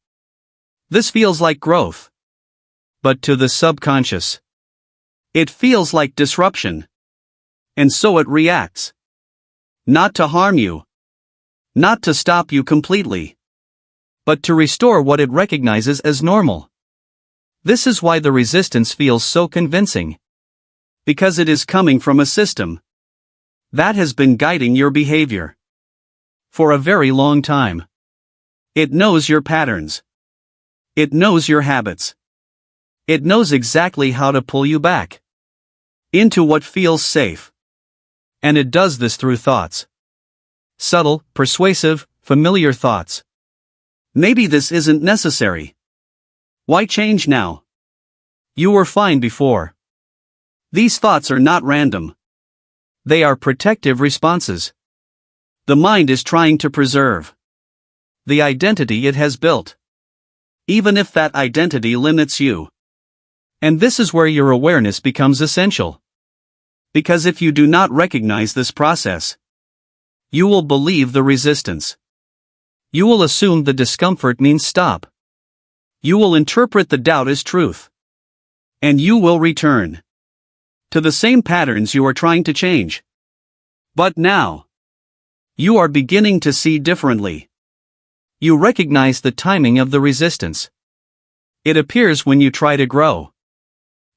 this feels like growth. But to the subconscious, it feels like disruption. And so it reacts. Not to harm you. Not to stop you completely. But to restore what it recognizes as normal. This is why the resistance feels so convincing. Because it is coming from a system that has been guiding your behavior for a very long time. It knows your patterns. It knows your habits. It knows exactly how to pull you back into what feels safe. And it does this through thoughts. Subtle, persuasive, familiar thoughts. Maybe this isn't necessary. Why change now? You were fine before. These thoughts are not random. They are protective responses. The mind is trying to preserve the identity it has built, even if that identity limits you. And this is where your awareness becomes essential. Because if you do not recognize this process, you will believe the resistance. You will assume the discomfort means stop. You will interpret the doubt as truth. And you will return to the same patterns you are trying to change. But now, you are beginning to see differently. You recognize the timing of the resistance. It appears when you try to grow.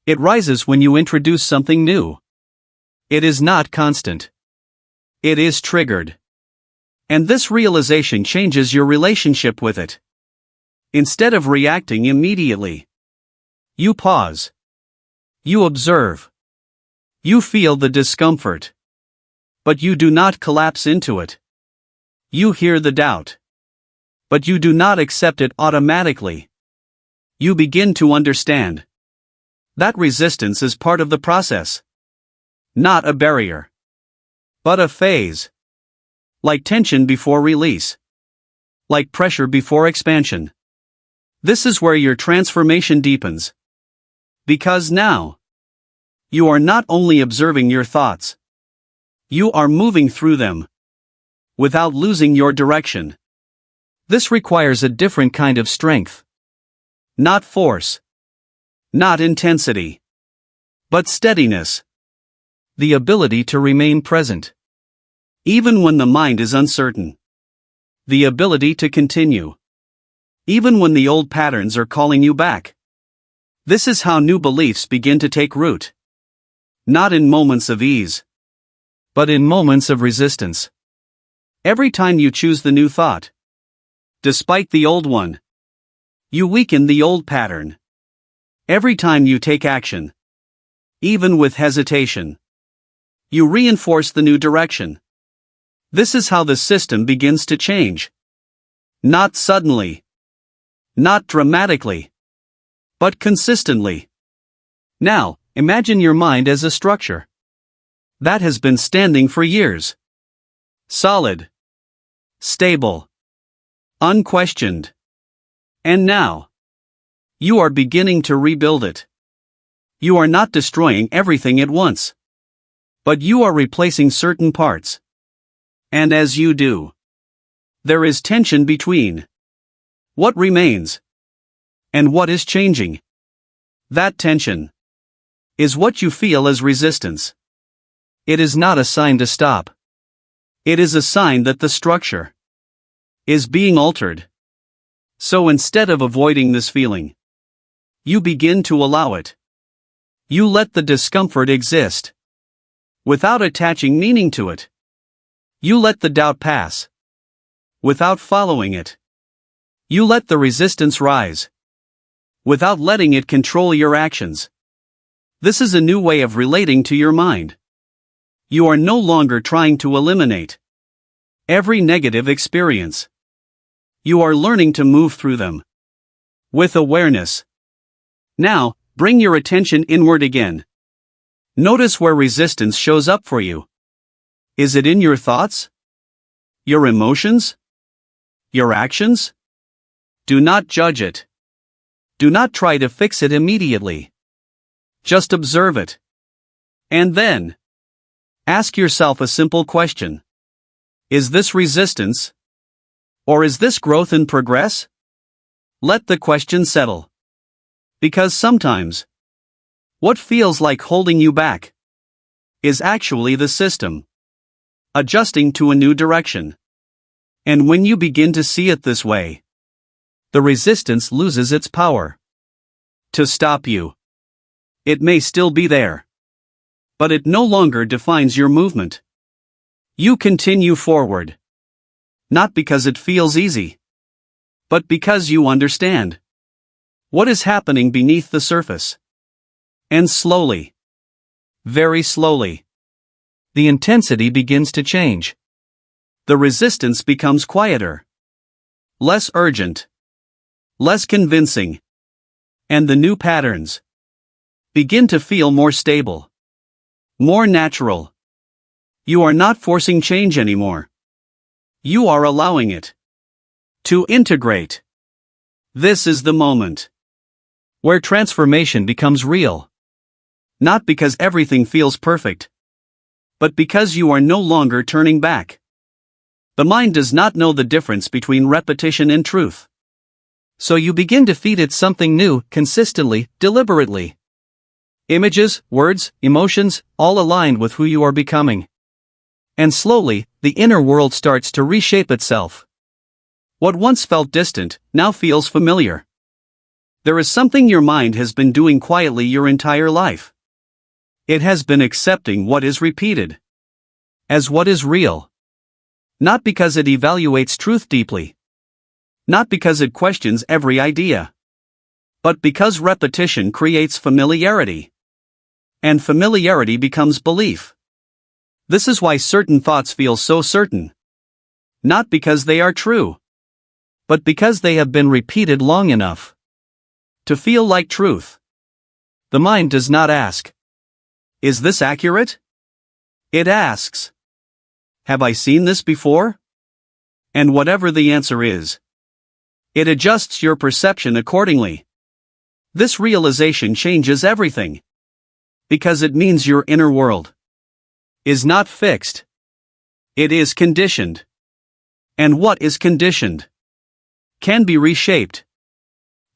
It rises when you introduce something new. It is not constant. It is triggered. And this realization changes your relationship with it. Instead of reacting immediately, you pause. You observe. You feel the discomfort. But you do not collapse into it. You hear the doubt. But you do not accept it automatically. You begin to understand that resistance is part of the process. Not a barrier. But a phase. Like tension before release. Like pressure before expansion. This is where your transformation deepens. Because now, you are not only observing your thoughts. You are moving through them. Without losing your direction. This requires a different kind of strength. Not force. Not intensity. But steadiness. The ability to remain present. Even when the mind is uncertain. The ability to continue. Even when the old patterns are calling you back. This is how new beliefs begin to take root. Not in moments of ease. But in moments of resistance. Every time you choose the new thought. Despite the old one. You weaken the old pattern. Every time you take action. Even with hesitation. You reinforce the new direction. This is how the system begins to change. Not suddenly. Not dramatically. But consistently. Now, Imagine your mind as a structure that has been standing for years. Solid. Stable. Unquestioned. And now, you are beginning to rebuild it. You are not destroying everything at once, but you are replacing certain parts. And as you do, there is tension between what remains and what is changing. That tension is what you feel as resistance. It is not a sign to stop. It is a sign that the structure is being altered. So instead of avoiding this feeling, you begin to allow it. You let the discomfort exist without attaching meaning to it. You let the doubt pass without following it. You let the resistance rise without letting it control your actions. This is a new way of relating to your mind. You are no longer trying to eliminate every negative experience. You are learning to move through them with awareness. Now, bring your attention inward again. Notice where resistance shows up for you. Is it in your thoughts? Your emotions? Your actions? Do not judge it. Do not try to fix it immediately. Just observe it. And then, ask yourself a simple question. Is this resistance? Or is this growth in progress? Let the question settle. Because sometimes, what feels like holding you back is actually the system adjusting to a new direction. And when you begin to see it this way, the resistance loses its power to stop you. It may still be there, but it no longer defines your movement. You continue forward, not because it feels easy, but because you understand what is happening beneath the surface. And slowly, very slowly, the intensity begins to change. The resistance becomes quieter, less urgent, less convincing, and the new patterns begin to feel more stable, more natural. You are not forcing change anymore. You are allowing it to integrate. This is the moment where transformation becomes real. Not because everything feels perfect, but because you are no longer turning back. The mind does not know the difference between repetition and truth. So you begin to feed it something new, consistently, deliberately. Images, words, emotions, all aligned with who you are becoming. And slowly, the inner world starts to reshape itself. What once felt distant, now feels familiar. There is something your mind has been doing quietly your entire life. It has been accepting what is repeated as what is real. Not because it evaluates truth deeply. Not because it questions every idea. But because repetition creates familiarity. And familiarity becomes belief. This is why certain thoughts feel so certain. Not because they are true, but because they have been repeated long enough to feel like truth. The mind does not ask, is this accurate? It asks, have I seen this before? And whatever the answer is, it adjusts your perception accordingly. This realization changes everything. Because it means your inner world is not fixed. It is conditioned. And what is conditioned can be reshaped.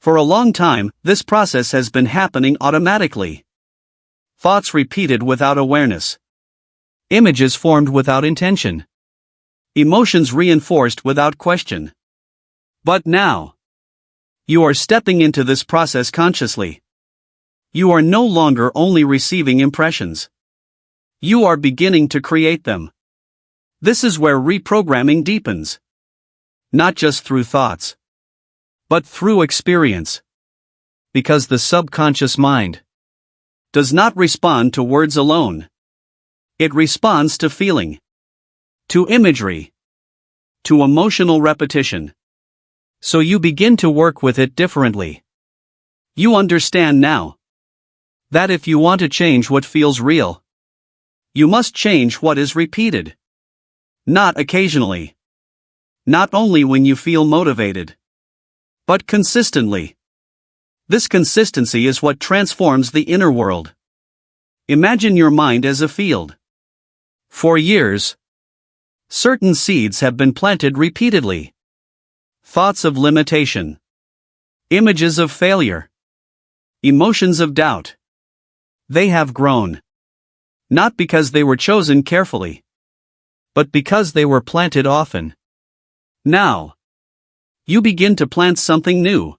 For a long time, this process has been happening automatically. Thoughts repeated without awareness. Images formed without intention. Emotions reinforced without question. But now, you are stepping into this process consciously. You are no longer only receiving impressions. You are beginning to create them. This is where reprogramming deepens. Not just through thoughts, but through experience. Because the subconscious mind does not respond to words alone. It responds to feeling, to imagery, to emotional repetition. So you begin to work with it differently. You understand now. That if you want to change what feels real, you must change what is repeated. Not occasionally. Not only when you feel motivated, but consistently. This consistency is what transforms the inner world. Imagine your mind as a field. For years, certain seeds have been planted repeatedly. Thoughts of limitation, images of failure, emotions of doubt. They have grown. Not because they were chosen carefully, but because they were planted often. Now, you begin to plant something new.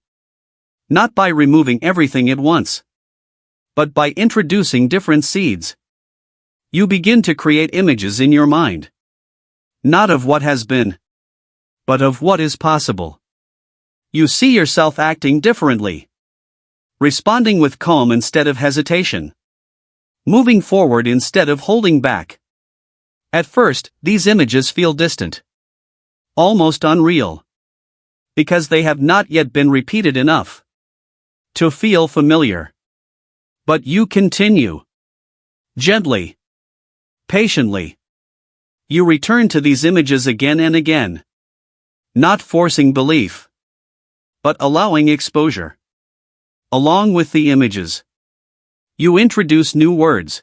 Not by removing everything at once, but by introducing different seeds. You begin to create images in your mind. Not of what has been, but of what is possible. You see yourself acting differently. Responding with calm instead of hesitation. Moving forward instead of holding back. At first, these images feel distant. Almost unreal. Because they have not yet been repeated enough to feel familiar. But you continue. Gently. Patiently. You return to these images again and again. Not forcing belief, but allowing exposure. Along with the images, you introduce new words.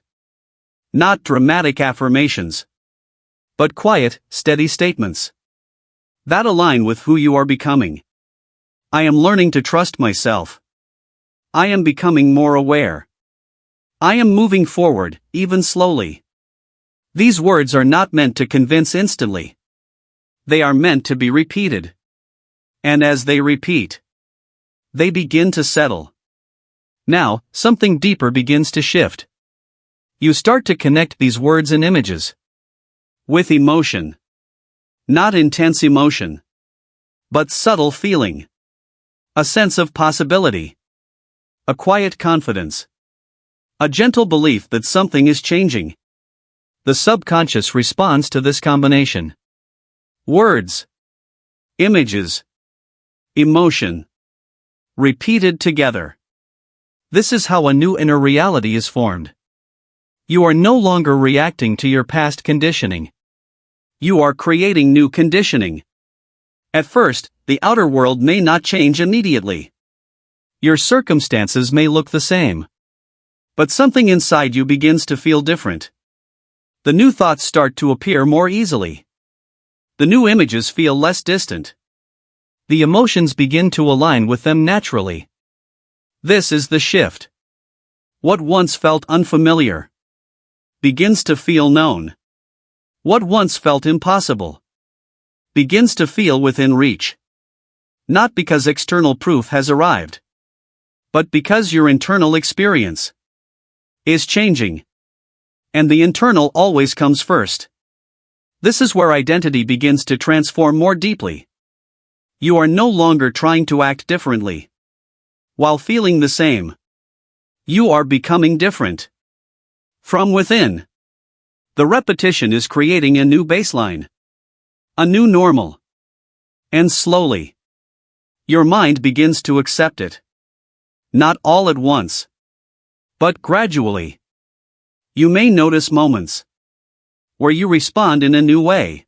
Not dramatic affirmations, but quiet, steady statements that align with who you are becoming. I am learning to trust myself. I am becoming more aware. I am moving forward, even slowly. These words are not meant to convince instantly. They are meant to be repeated. And as they repeat, they begin to settle. Now, something deeper begins to shift. You start to connect these words and images with emotion. Not intense emotion, but subtle feeling. A sense of possibility. A quiet confidence. A gentle belief that something is changing. The subconscious responds to this combination. Words, images, emotion, repeated together. This is how a new inner reality is formed. You are no longer reacting to your past conditioning. You are creating new conditioning. At first, the outer world may not change immediately. Your circumstances may look the same. But something inside you begins to feel different. The new thoughts start to appear more easily. The new images feel less distant. The emotions begin to align with them naturally. This is the shift. What once felt unfamiliar begins to feel known. What once felt impossible begins to feel within reach. Not because external proof has arrived, but because your internal experience is changing. And the internal always comes first. This is where identity begins to transform more deeply. You are no longer trying to act differently while feeling the same. You are becoming different from within. The repetition is creating a new baseline, a new normal. And slowly, your mind begins to accept it. Not all at once, but gradually. You may notice moments where you respond in a new way,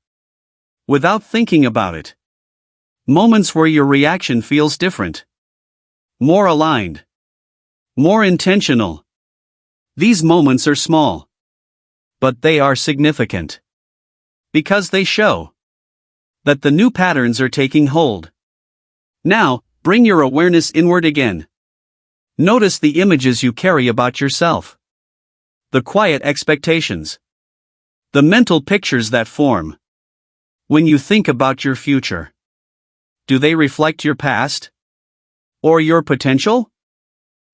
without thinking about it. Moments where your reaction feels different, more aligned, more intentional. These moments are small, but they are significant, because they show that the new patterns are taking hold. Now, bring your awareness inward again. Notice the images you carry about yourself. The quiet expectations. The mental pictures that form when you think about your future. Do they reflect your past? Or your potential?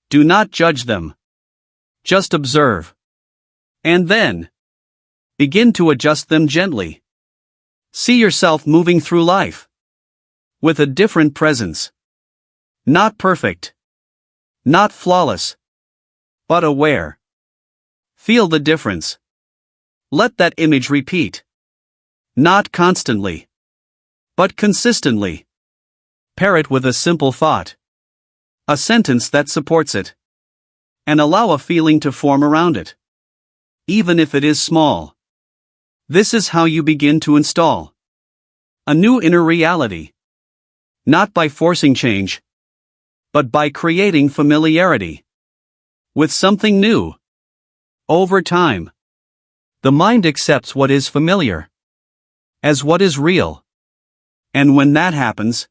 Do not judge them. Just observe. And then, begin to adjust them gently. See yourself moving through life with a different presence. Not perfect. Not flawless. But aware. Feel the difference. Let that image repeat. Not constantly, but consistently. Pair it with a simple thought. A sentence that supports it. and allow a feeling to form around it, even if it is small. This is how you begin to install a new inner reality. Not by forcing change, but by creating familiarity with something new. Over time, the mind accepts what is familiar as what is real. And when that happens,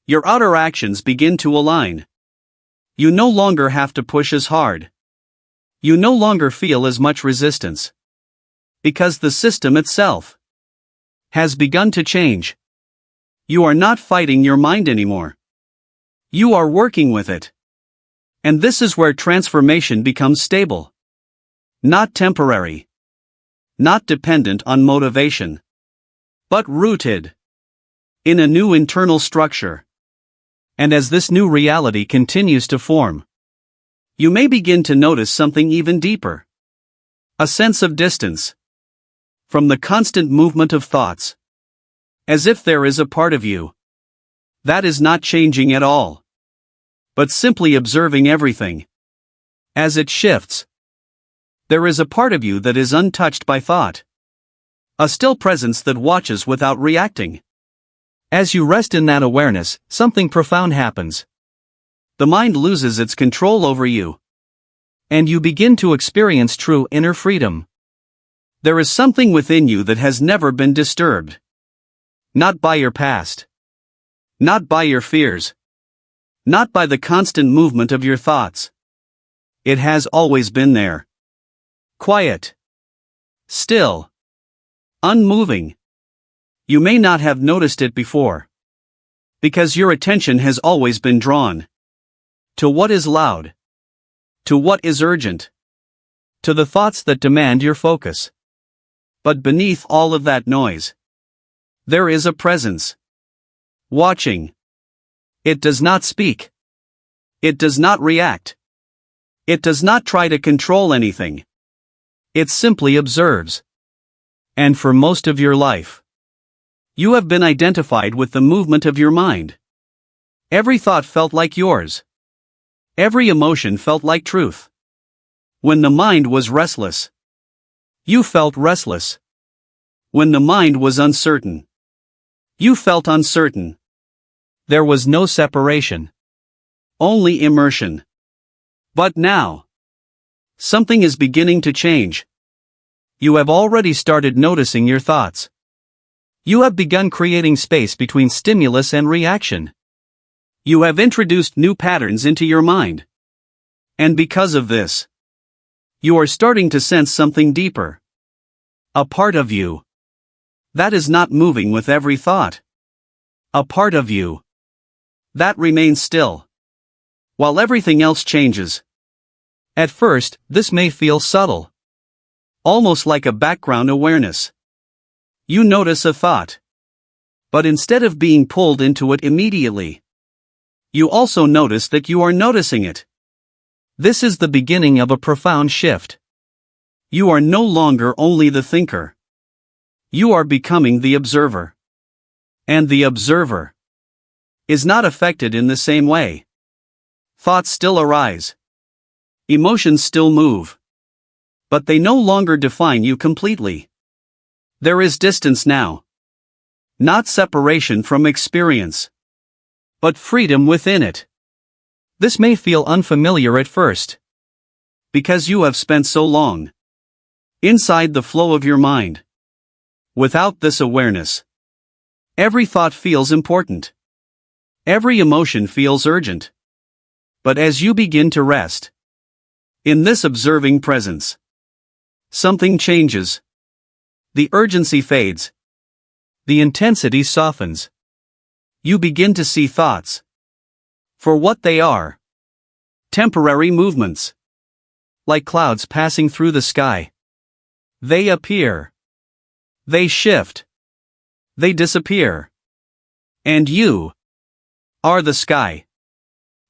your outer actions begin to align. You no longer have to push as hard. You no longer feel as much resistance. Because the system itself has begun to change. You are not fighting your mind anymore. You are working with it. And this is where transformation becomes stable. Not temporary. Not dependent on motivation. But rooted in a new internal structure. And as this new reality continues to form, you may begin to notice something even deeper. A sense of distance from the constant movement of thoughts. As if there is a part of you that is not changing at all, but simply observing everything as it shifts. There is a part of you that is untouched by thought. A still presence that watches without reacting. As you rest in that awareness, something profound happens. The mind loses its control over you. And you begin to experience true inner freedom. There is something within you that has never been disturbed. Not by your past. Not by your fears. Not by the constant movement of your thoughts. It has always been there. Quiet. Still. Unmoving. You may not have noticed it before. Because your attention has always been drawn to what is loud. To what is urgent. To the thoughts that demand your focus. But beneath all of that noise, there is a presence. Watching. It does not speak. It does not react. It does not try to control anything. It simply observes. And for most of your life, you have been identified with the movement of your mind. Every thought felt like yours. Every emotion felt like truth. When the mind was restless, you felt restless. When the mind was uncertain, you felt uncertain. There was no separation. Only immersion. But now, something is beginning to change. You have already started noticing your thoughts. You have begun creating space between stimulus and reaction. You have introduced new patterns into your mind. And because of this, you are starting to sense something deeper. A part of you that is not moving with every thought. A part of you that remains still while everything else changes. At first, this may feel subtle. Almost like a background awareness. You notice a thought. But instead of being pulled into it immediately, you also notice that you are noticing it. This is the beginning of a profound shift. You are no longer only the thinker. You are becoming the observer. And the observer is not affected in the same way. Thoughts still arise. Emotions still move. But they no longer define you completely. There is distance now. Not separation from experience, but freedom within it. This may feel unfamiliar at first, because you have spent so long inside the flow of your mind. Without this awareness, every thought feels important. Every emotion feels urgent. But as you begin to rest in this observing presence, something changes. The urgency fades. The intensity softens. You begin to see thoughts for what they are. Temporary movements. Like clouds passing through the sky. They appear. They shift. They disappear. And you are the sky.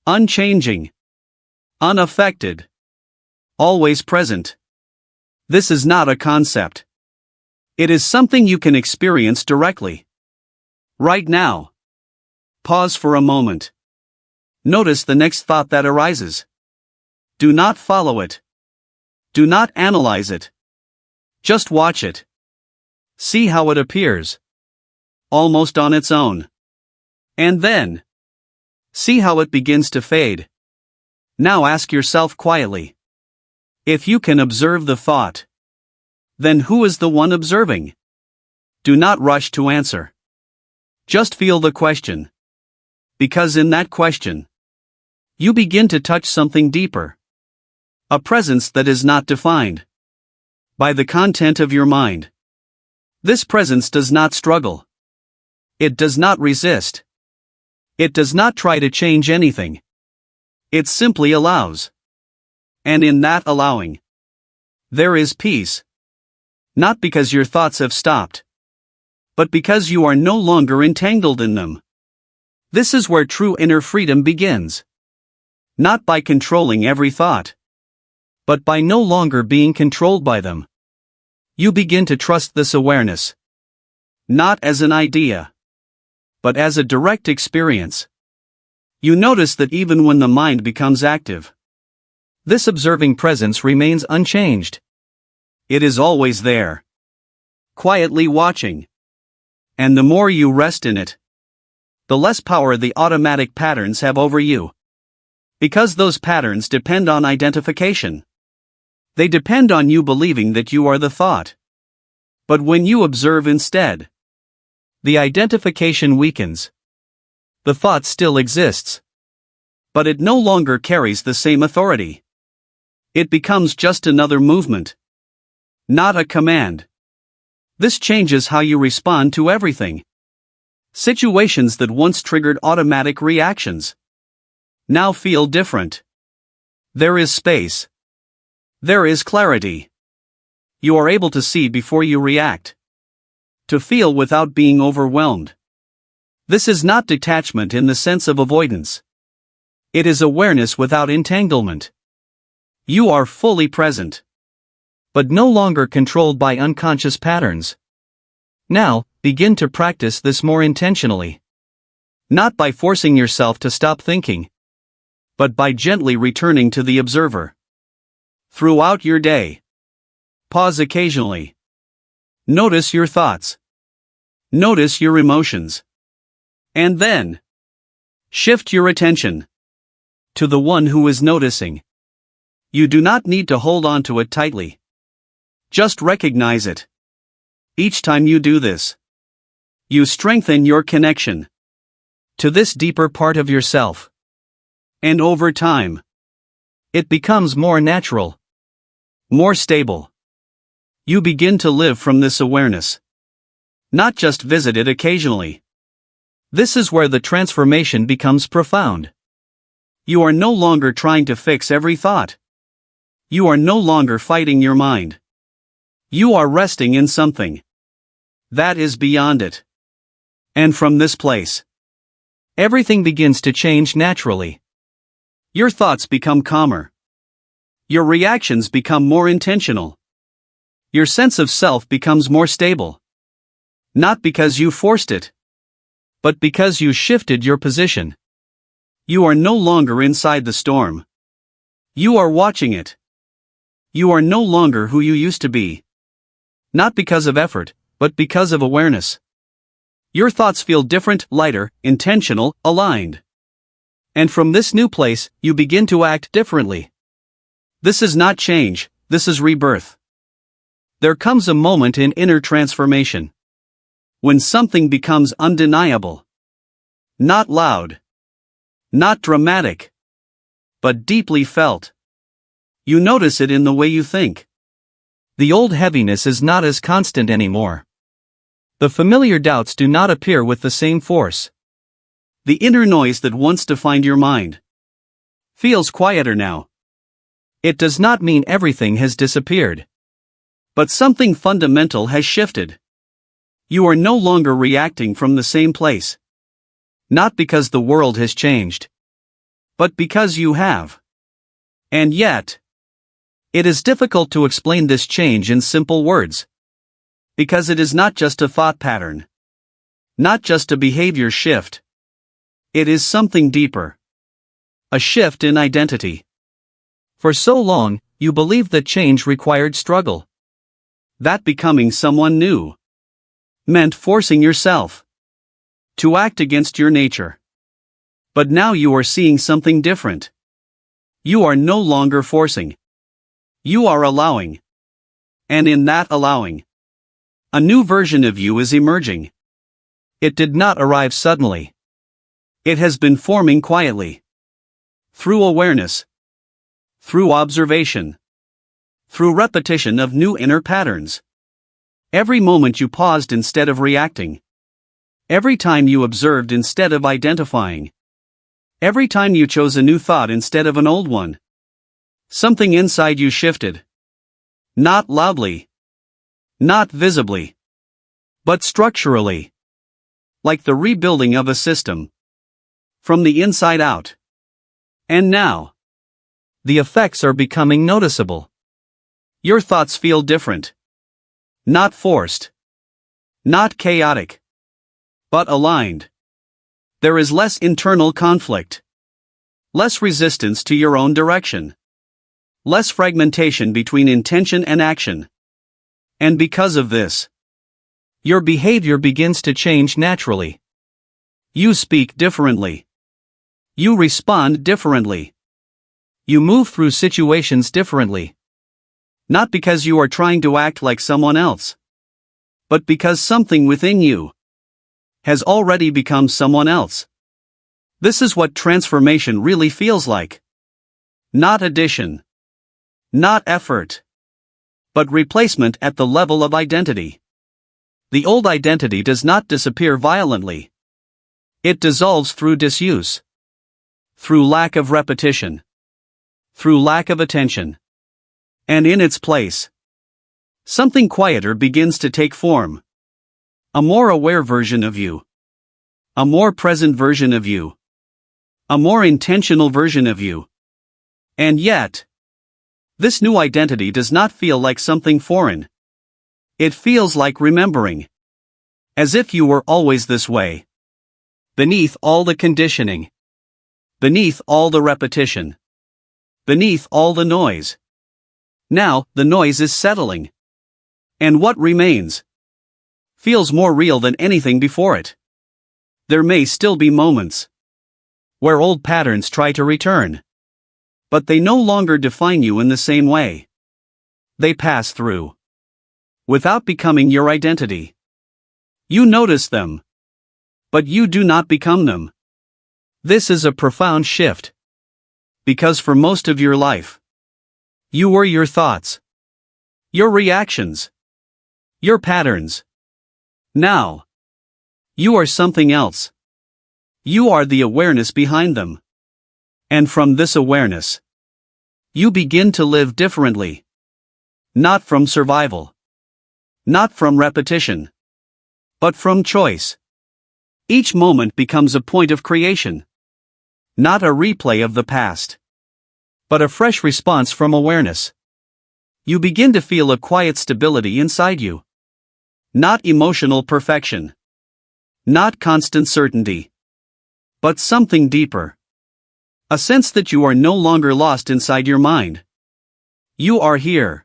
Unchanging. Unaffected. Always present. This is not a concept. It is something you can experience directly. Right now. Pause for a moment. Notice the next thought that arises. Do not follow it. Do not analyze it. Just watch it. See how it appears. Almost on its own. And then, see how it begins to fade. Now ask yourself quietly. If you can observe the thought, then who is the one observing? Do not rush to answer. Just feel the question. Because in that question, you begin to touch something deeper. A presence that is not defined by the content of your mind. This presence does not struggle. It does not resist. It does not try to change anything. It simply allows. And in that allowing, there is peace. Not because your thoughts have stopped, but because you are no longer entangled in them. This is where true inner freedom begins. Not by controlling every thought, but by no longer being controlled by them. You begin to trust this awareness. Not as an idea, but as a direct experience. You notice that even when the mind becomes active, this observing presence remains unchanged. It is always there, quietly watching. And the more you rest in it, the less power the automatic patterns have over you. Because those patterns depend on identification. They depend on you believing that you are the thought. But when you observe instead, the identification weakens. The thought still exists, but it no longer carries the same authority. It becomes just another movement, not a command. This changes how you respond to everything. Situations that once triggered automatic reactions now feel different. There is space. There is clarity. You are able to see before you react. To feel without being overwhelmed. This is not detachment in the sense of avoidance. It is awareness without entanglement. You are fully present, but no longer controlled by unconscious patterns. Now, begin to practice this more intentionally. Not by forcing yourself to stop thinking, but by gently returning to the observer. Throughout your day, pause occasionally. Notice your thoughts. Notice your emotions. And then, shift your attention to the one who is noticing. You do not need to hold on to it tightly. Just recognize it. Each time you do this, you strengthen your connection to this deeper part of yourself. And over time, it becomes more natural, more stable. You begin to live from this awareness, not just visit it occasionally. This is where the transformation becomes profound. You are no longer trying to fix every thought. You are no longer fighting your mind. You are resting in something that is beyond it. And from this place, everything begins to change naturally. Your thoughts become calmer. Your reactions become more intentional. Your sense of self becomes more stable. Not because you forced it, but because you shifted your position. You are no longer inside the storm. You are watching it. You are no longer who you used to be. Not because of effort, but because of awareness. Your thoughts feel different, lighter, intentional, aligned. And from this new place, you begin to act differently. This is not change, this is rebirth. There comes a moment in inner transformation when something becomes undeniable. Not loud. Not dramatic. But deeply felt. You notice it in the way you think. The old heaviness is not as constant anymore. The familiar doubts do not appear with the same force. The inner noise that once defined your mind feels quieter now. It does not mean everything has disappeared, but something fundamental has shifted. You are no longer reacting from the same place. Not because the world has changed, but because you have. And yet, it is difficult to explain this change in simple words. Because it is not just a thought pattern. Not just a behavior shift. It is something deeper. A shift in identity. For so long, you believed that change required struggle. That becoming someone new meant forcing yourself to act against your nature. But now you are seeing something different. You are no longer forcing. You are allowing. And in that allowing, a new version of you is emerging. It did not arrive suddenly. It has been forming quietly. Through awareness. Through observation. Through repetition of new inner patterns. Every moment you paused instead of reacting. Every time you observed instead of identifying. Every time you chose a new thought instead of an old one. Something inside you shifted. Not loudly. Not visibly. But structurally. Like the rebuilding of a system. From the inside out. And now, the effects are becoming noticeable. Your thoughts feel different. Not forced. Not chaotic. But aligned. There is less internal conflict. Less resistance to your own direction. Less fragmentation between intention and action. And because of this, your behavior begins to change naturally. You speak differently. You respond differently. You move through situations differently. Not because you are trying to act like someone else, but because something within you has already become someone else. This is what transformation really feels like. Not addition. Not effort. But replacement at the level of identity. The old identity does not disappear violently. It dissolves through disuse. Through lack of repetition. Through lack of attention. And in its place, something quieter begins to take form. A more aware version of you. A more present version of you. A more intentional version of you. And yet, this new identity does not feel like something foreign. It feels like remembering. As if you were always this way. Beneath all the conditioning. Beneath all the repetition. Beneath all the noise. Now, the noise is settling. And what remains feels more real than anything before it. There may still be moments where old patterns try to return. But they no longer define you in the same way. They pass through. Without becoming your identity. You notice them. But you do not become them. This is a profound shift. Because for most of your life, you were your thoughts. Your reactions. Your patterns. Now, you are something else. You are the awareness behind them. And from this awareness, you begin to live differently. Not from survival. Not from repetition. But from choice. Each moment becomes a point of creation. Not a replay of the past. But a fresh response from awareness. You begin to feel a quiet stability inside you. Not emotional perfection. Not constant certainty. But something deeper. A sense that you are no longer lost inside your mind. You are here.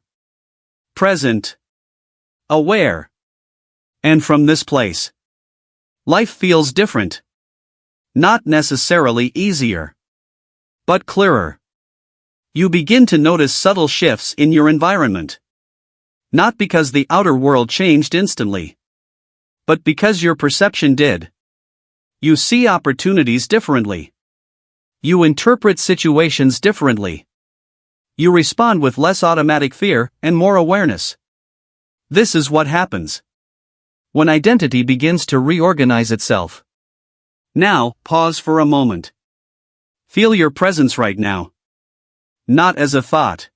Present. Aware. And from this place, life feels different. Not necessarily easier. But clearer. You begin to notice subtle shifts in your environment. Not because the outer world changed instantly. But because your perception did. You see opportunities differently. You interpret situations differently. You respond with less automatic fear and more awareness. This is what happens when identity begins to reorganize itself. Now, pause for a moment. Feel your presence right now. Not as a thought.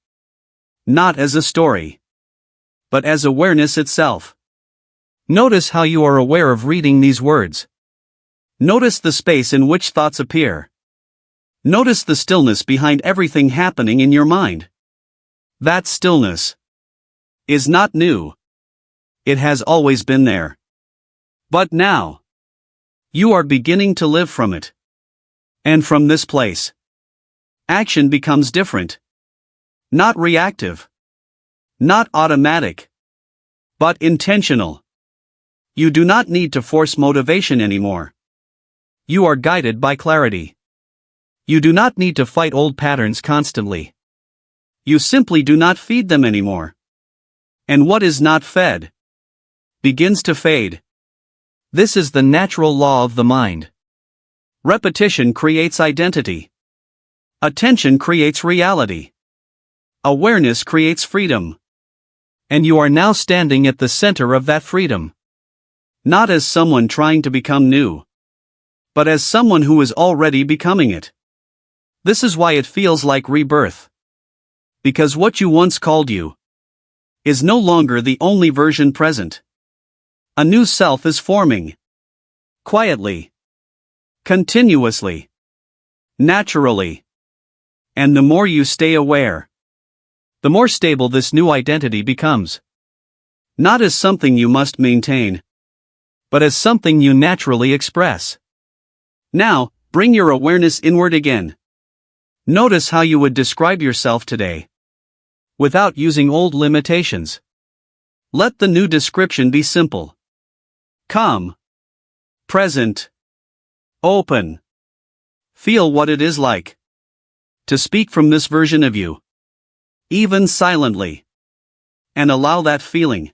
Not as a story. But as awareness itself. Notice how you are aware of reading these words. Notice the space in which thoughts appear. Notice the stillness behind everything happening in your mind. That stillness is not new. It has always been there. But now, you are beginning to live from it. And from this place, action becomes different. Not reactive. Not automatic. But intentional. You do not need to force motivation anymore. You are guided by clarity. You do not need to fight old patterns constantly. You simply do not feed them anymore. And what is not fed begins to fade. This is the natural law of the mind. Repetition creates identity. Attention creates reality. Awareness creates freedom. And you are now standing at the center of that freedom. Not as someone trying to become new, but as someone who is already becoming it. This is why it feels like rebirth. Because what you once called you is no longer the only version present. A new self is forming. Quietly. Continuously. Naturally. And the more you stay aware, the more stable this new identity becomes. Not as something you must maintain, but as something you naturally express. Now, bring your awareness inward again. Notice how you would describe yourself today, without using old limitations. Let the new description be simple. Calm. Present. Open. Feel what it is like to speak from this version of you, even silently. And allow that feeling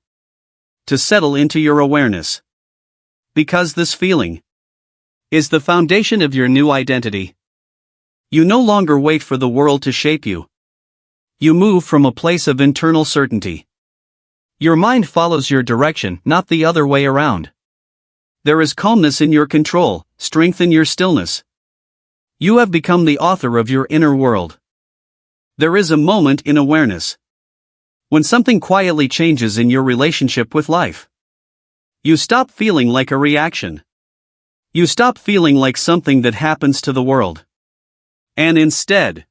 to settle into your awareness. Because this feeling is the foundation of your new identity. You no longer wait for the world to shape you. You move from a place of internal certainty. Your mind follows your direction, not the other way around. There is calmness in your control, strength in your stillness. You have become the author of your inner world. There is a moment in awareness when something quietly changes in your relationship with life. You stop feeling like a reaction. You stop feeling like something that happens to the world. And instead,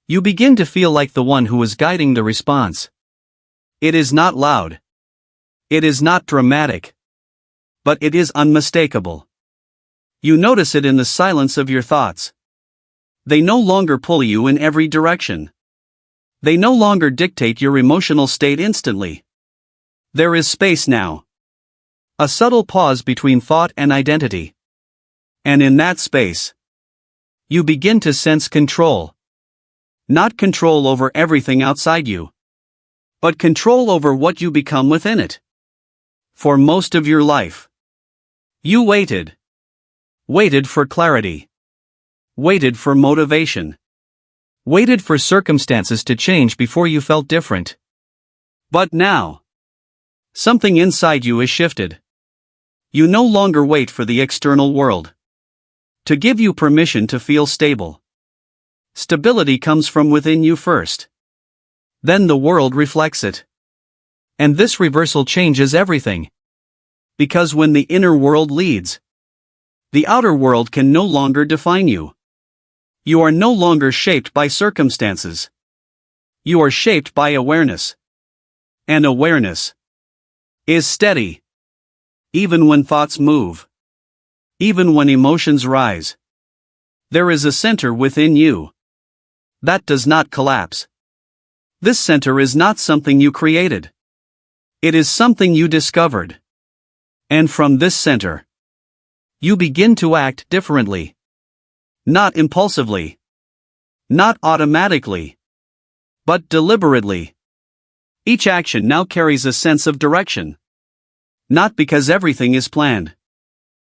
you begin to feel like the one who is guiding the response. It is not loud. It is not dramatic. But it is unmistakable. You notice it in the silence of your thoughts. They no longer pull you in every direction. They no longer dictate your emotional state instantly. There is space now. A subtle pause between thought and identity. And in that space, you begin to sense control. Not control over everything outside you, but control over what you become within it. For most of your life, you waited. Waited for clarity. Waited for motivation. Waited for circumstances to change before you felt different. But now, something inside you is shifted. You no longer wait for the external world to give you permission to feel stable. Stability comes from within you first. Then the world reflects it. And this reversal changes everything. Because when the inner world leads, the outer world can no longer define you. You are no longer shaped by circumstances. You are shaped by awareness. And awareness is steady. Even when thoughts move. Even when emotions rise. There is a center within you that does not collapse. This center is not something you created. It is something you discovered. And from this center, you begin to act differently. Not impulsively. Not automatically. But deliberately. Each action now carries a sense of direction. Not because everything is planned,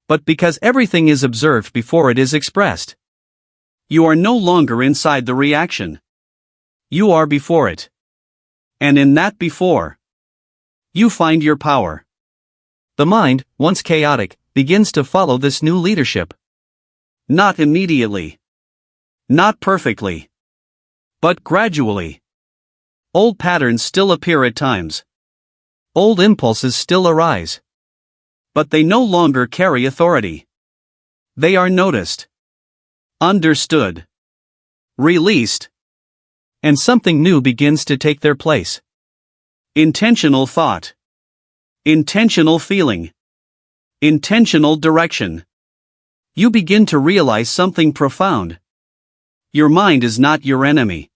but because everything is observed before it is expressed. You are no longer inside the reaction. You are before it. And in that before, you find your power. The mind, once chaotic, begins to follow this new leadership. Not immediately. Not perfectly. But gradually. Old patterns still appear at times. Old impulses still arise. But they no longer carry authority. They are noticed. Understood. Released. And something new begins to take their place. Intentional thought. Intentional feeling. Intentional direction. You begin to realize something profound. Your mind is not your enemy.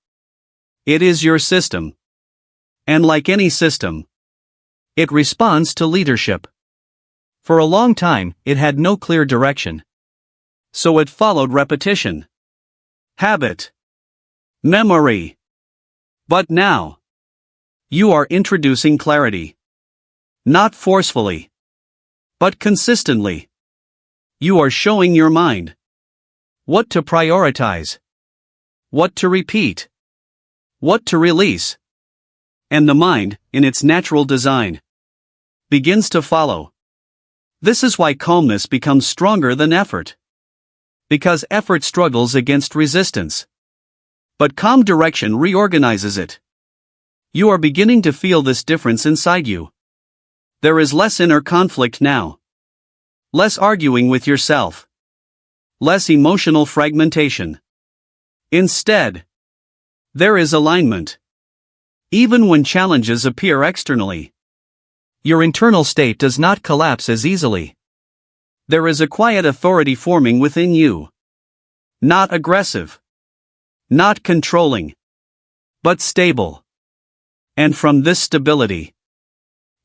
It is your system. And like any system, it responds to leadership. For a long time, it had no clear direction. So it followed repetition, habit, memory. But now, you are introducing clarity. Not forcefully, but consistently. You are showing your mind what to prioritize, what to repeat, what to release. And the mind, in its natural design, begins to follow. This is why calmness becomes stronger than effort. Because effort struggles against resistance. But calm direction reorganizes it. You are beginning to feel this difference inside you. There is less inner conflict now. Less arguing with yourself. Less emotional fragmentation. Instead, there is alignment. Even when challenges appear externally, your internal state does not collapse as easily. There is a quiet authority forming within you. Not aggressive. Not controlling. But stable. And from this stability,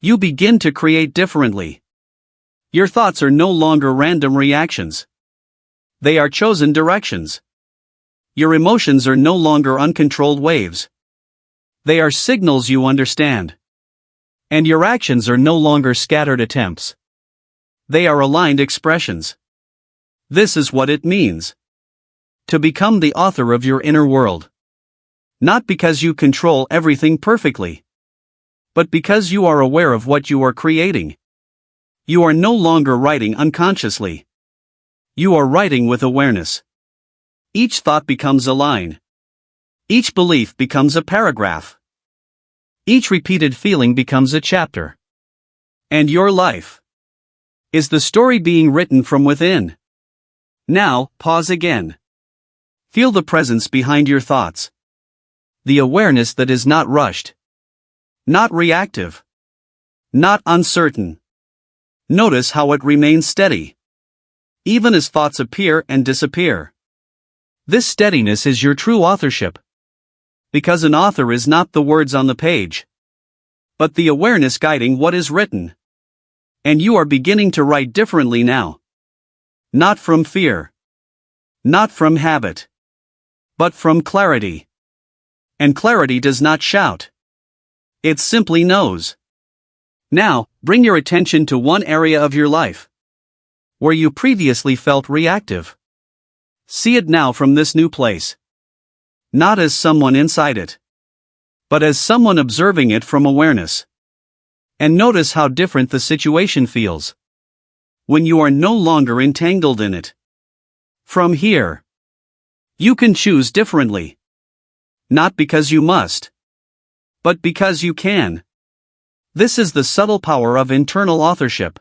you begin to create differently. Your thoughts are no longer random reactions. They are chosen directions. Your emotions are no longer uncontrolled waves. They are signals you understand. And your actions are no longer scattered attempts. They are aligned expressions. This is what it means to become the author of your inner world. Not because you control everything perfectly, but because you are aware of what you are creating. You are no longer writing unconsciously. You are writing with awareness. Each thought becomes a line. Each belief becomes a paragraph. Each repeated feeling becomes a chapter. And your life is the story being written from within. Now, pause again. Feel the presence behind your thoughts. The awareness that is not rushed. Not reactive. Not uncertain. Notice how it remains steady. Even as thoughts appear and disappear. This steadiness is your true authorship. Because an author is not the words on the page, but the awareness guiding what is written. And you are beginning to write differently now. Not from fear. Not from habit. But from clarity. And clarity does not shout. It simply knows. Now, bring your attention to one area of your life where you previously felt reactive. See it now from this new place. Not as someone inside it, but as someone observing it from awareness. And notice how different the situation feels when you are no longer entangled in it. From here, you can choose differently. Not because you must, but because you can. This is the subtle power of internal authorship.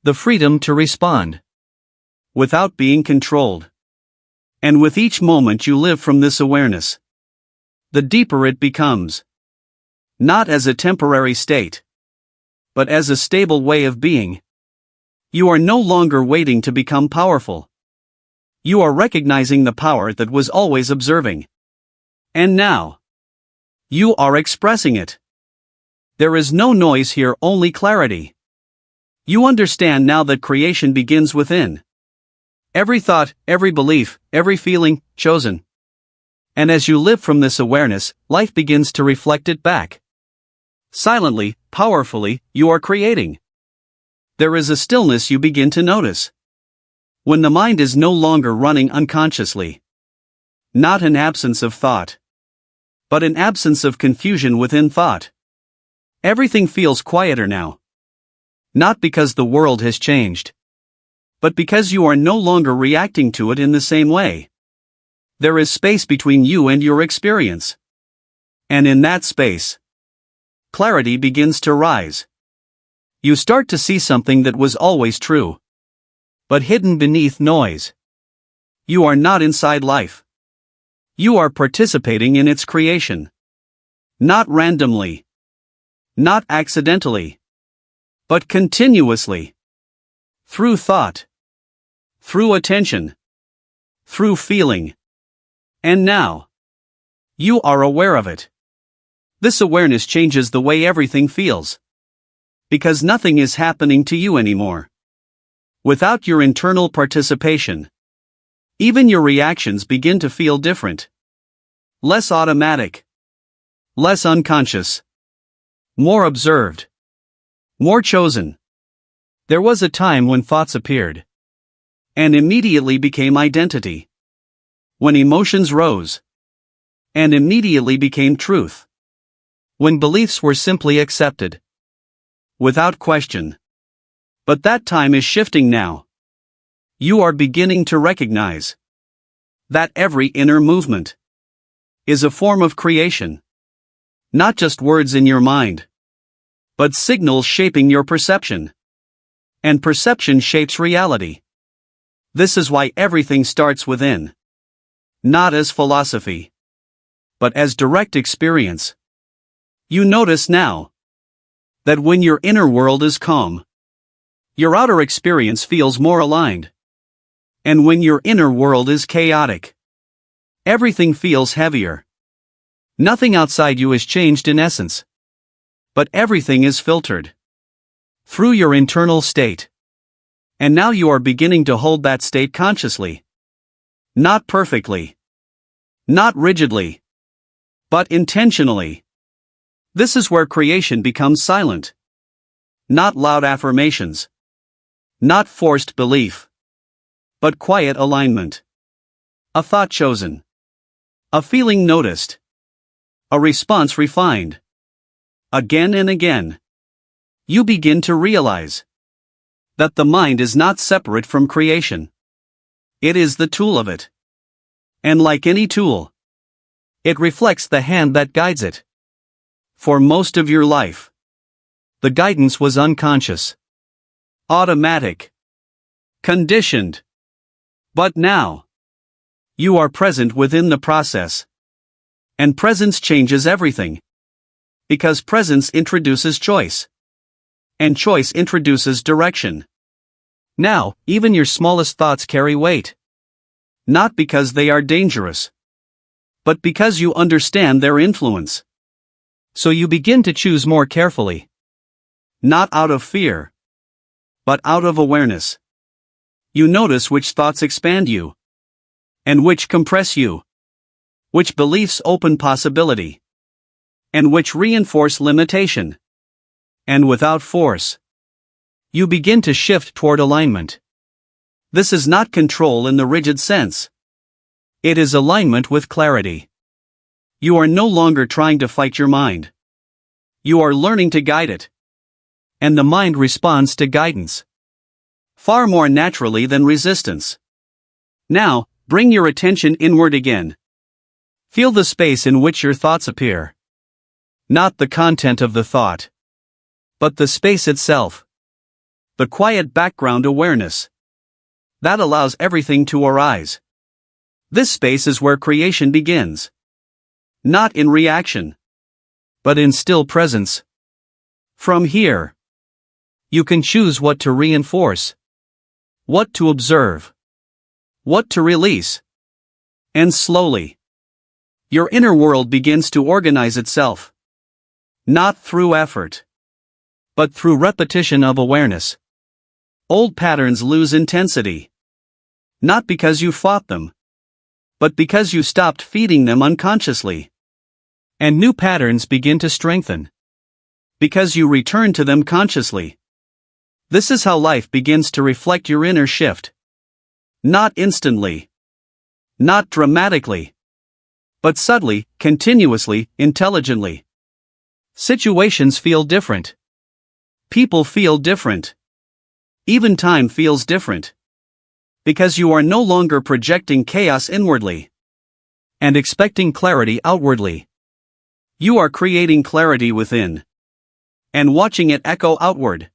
The freedom to respond without being controlled. And with each moment you live from this awareness, the deeper it becomes. Not as a temporary state, but as a stable way of being. You are no longer waiting to become powerful. You are recognizing the power that was always observing. And now, you are expressing it. There is no noise here, only clarity. You understand now that creation begins within. Every thought, every belief, every feeling, chosen. And as you live from this awareness, life begins to reflect it back. Silently, powerfully, you are creating. There is a stillness you begin to notice. When the mind is no longer running unconsciously. Not an absence of thought, but an absence of confusion within thought. Everything feels quieter now. Not because the world has changed, but because you are no longer reacting to it in the same way. There is space between you and your experience. And in that space, clarity begins to rise. You start to see something that was always true, but hidden beneath noise. You are not inside life. You are participating in its creation. Not randomly. Not accidentally. But continuously. Through thought. Through attention. Through feeling. And now, You are aware of it. This awareness changes the way everything feels. Because nothing is happening to you anymore. Without your internal participation, even your reactions begin to feel different. Less automatic. Less unconscious. More observed. More chosen. There was a time when thoughts appeared and immediately became identity. When emotions rose and immediately became truth. When beliefs were simply accepted without question. But that time is shifting now. You are beginning to recognize that every inner movement is a form of creation. Not just words in your mind, but signals shaping your perception. And perception shapes reality. This is why everything starts within. Not as philosophy, but as direct experience. You notice now that when your inner world is calm, your outer experience feels more aligned. And when your inner world is chaotic, everything feels heavier. Nothing outside you is changed in essence, but everything is filtered through your internal state. And now you are beginning to hold that state consciously. Not perfectly. Not rigidly. But intentionally. This is where creation becomes silent. Not loud affirmations. Not forced belief. But quiet alignment. A thought chosen. A feeling noticed. A response refined. Again and again. You begin to realize that the mind is not separate from creation. It is the tool of it. And like any tool, it reflects the hand that guides it. For most of your life, the guidance was unconscious, automatic, conditioned. But now, you are present within the process. And presence changes everything. Because presence introduces choice. And choice introduces direction. Now, even your smallest thoughts carry weight. Not because they are dangerous, but because you understand their influence. So you begin to choose more carefully. Not out of fear, but out of awareness. You notice which thoughts expand you, and which compress you, which beliefs open possibility, and which reinforce limitation. And without force, you begin to shift toward alignment. This is not control in the rigid sense. It is alignment with clarity. You are no longer trying to fight your mind. You are learning to guide it. And the mind responds to guidance far more naturally than resistance. Now, bring your attention inward again. Feel the space in which your thoughts appear. Not the content of the thought, but the space itself. The quiet background awareness that allows everything to arise. This space is where creation begins. Not in reaction, but in still presence. From here, you can choose what to reinforce, what to observe, what to release. And slowly, your inner world begins to organize itself. Not through effort, but through repetition of awareness. Old patterns lose intensity. Not because you fought them, but because you stopped feeding them unconsciously. And new patterns begin to strengthen. Because you return to them consciously. This is how life begins to reflect your inner shift. Not instantly. Not dramatically. But subtly, continuously, intelligently. Situations feel different. People feel different. Even time feels different. Because you are no longer projecting chaos inwardly and expecting clarity outwardly. You are creating clarity within and watching it echo outward.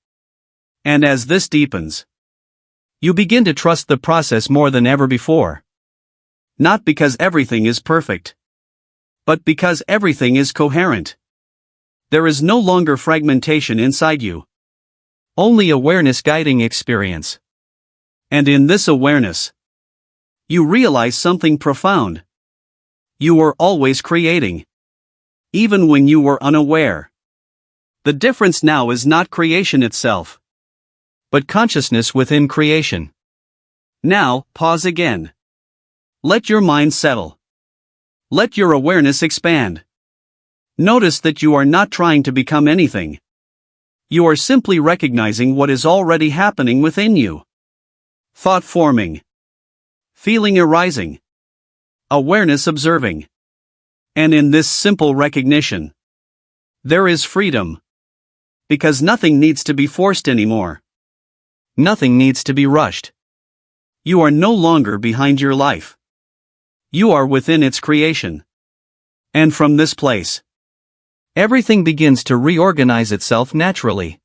And as this deepens, you begin to trust the process more than ever before. Not because everything is perfect, but because everything is coherent. There is no longer fragmentation inside you. Only awareness guiding experience. And in this awareness, you realize something profound. You were always creating. Even when you were unaware. The difference now is not creation itself, but consciousness within creation. Now, pause again. Let your mind settle. Let your awareness expand. Notice that you are not trying to become anything. You are simply recognizing what is already happening within you. Thought forming. Feeling arising. Awareness observing. And in this simple recognition, there is freedom. Because nothing needs to be forced anymore. Nothing needs to be rushed. You are no longer behind your life. You are within its creation. And from this place, everything begins to reorganize itself naturally.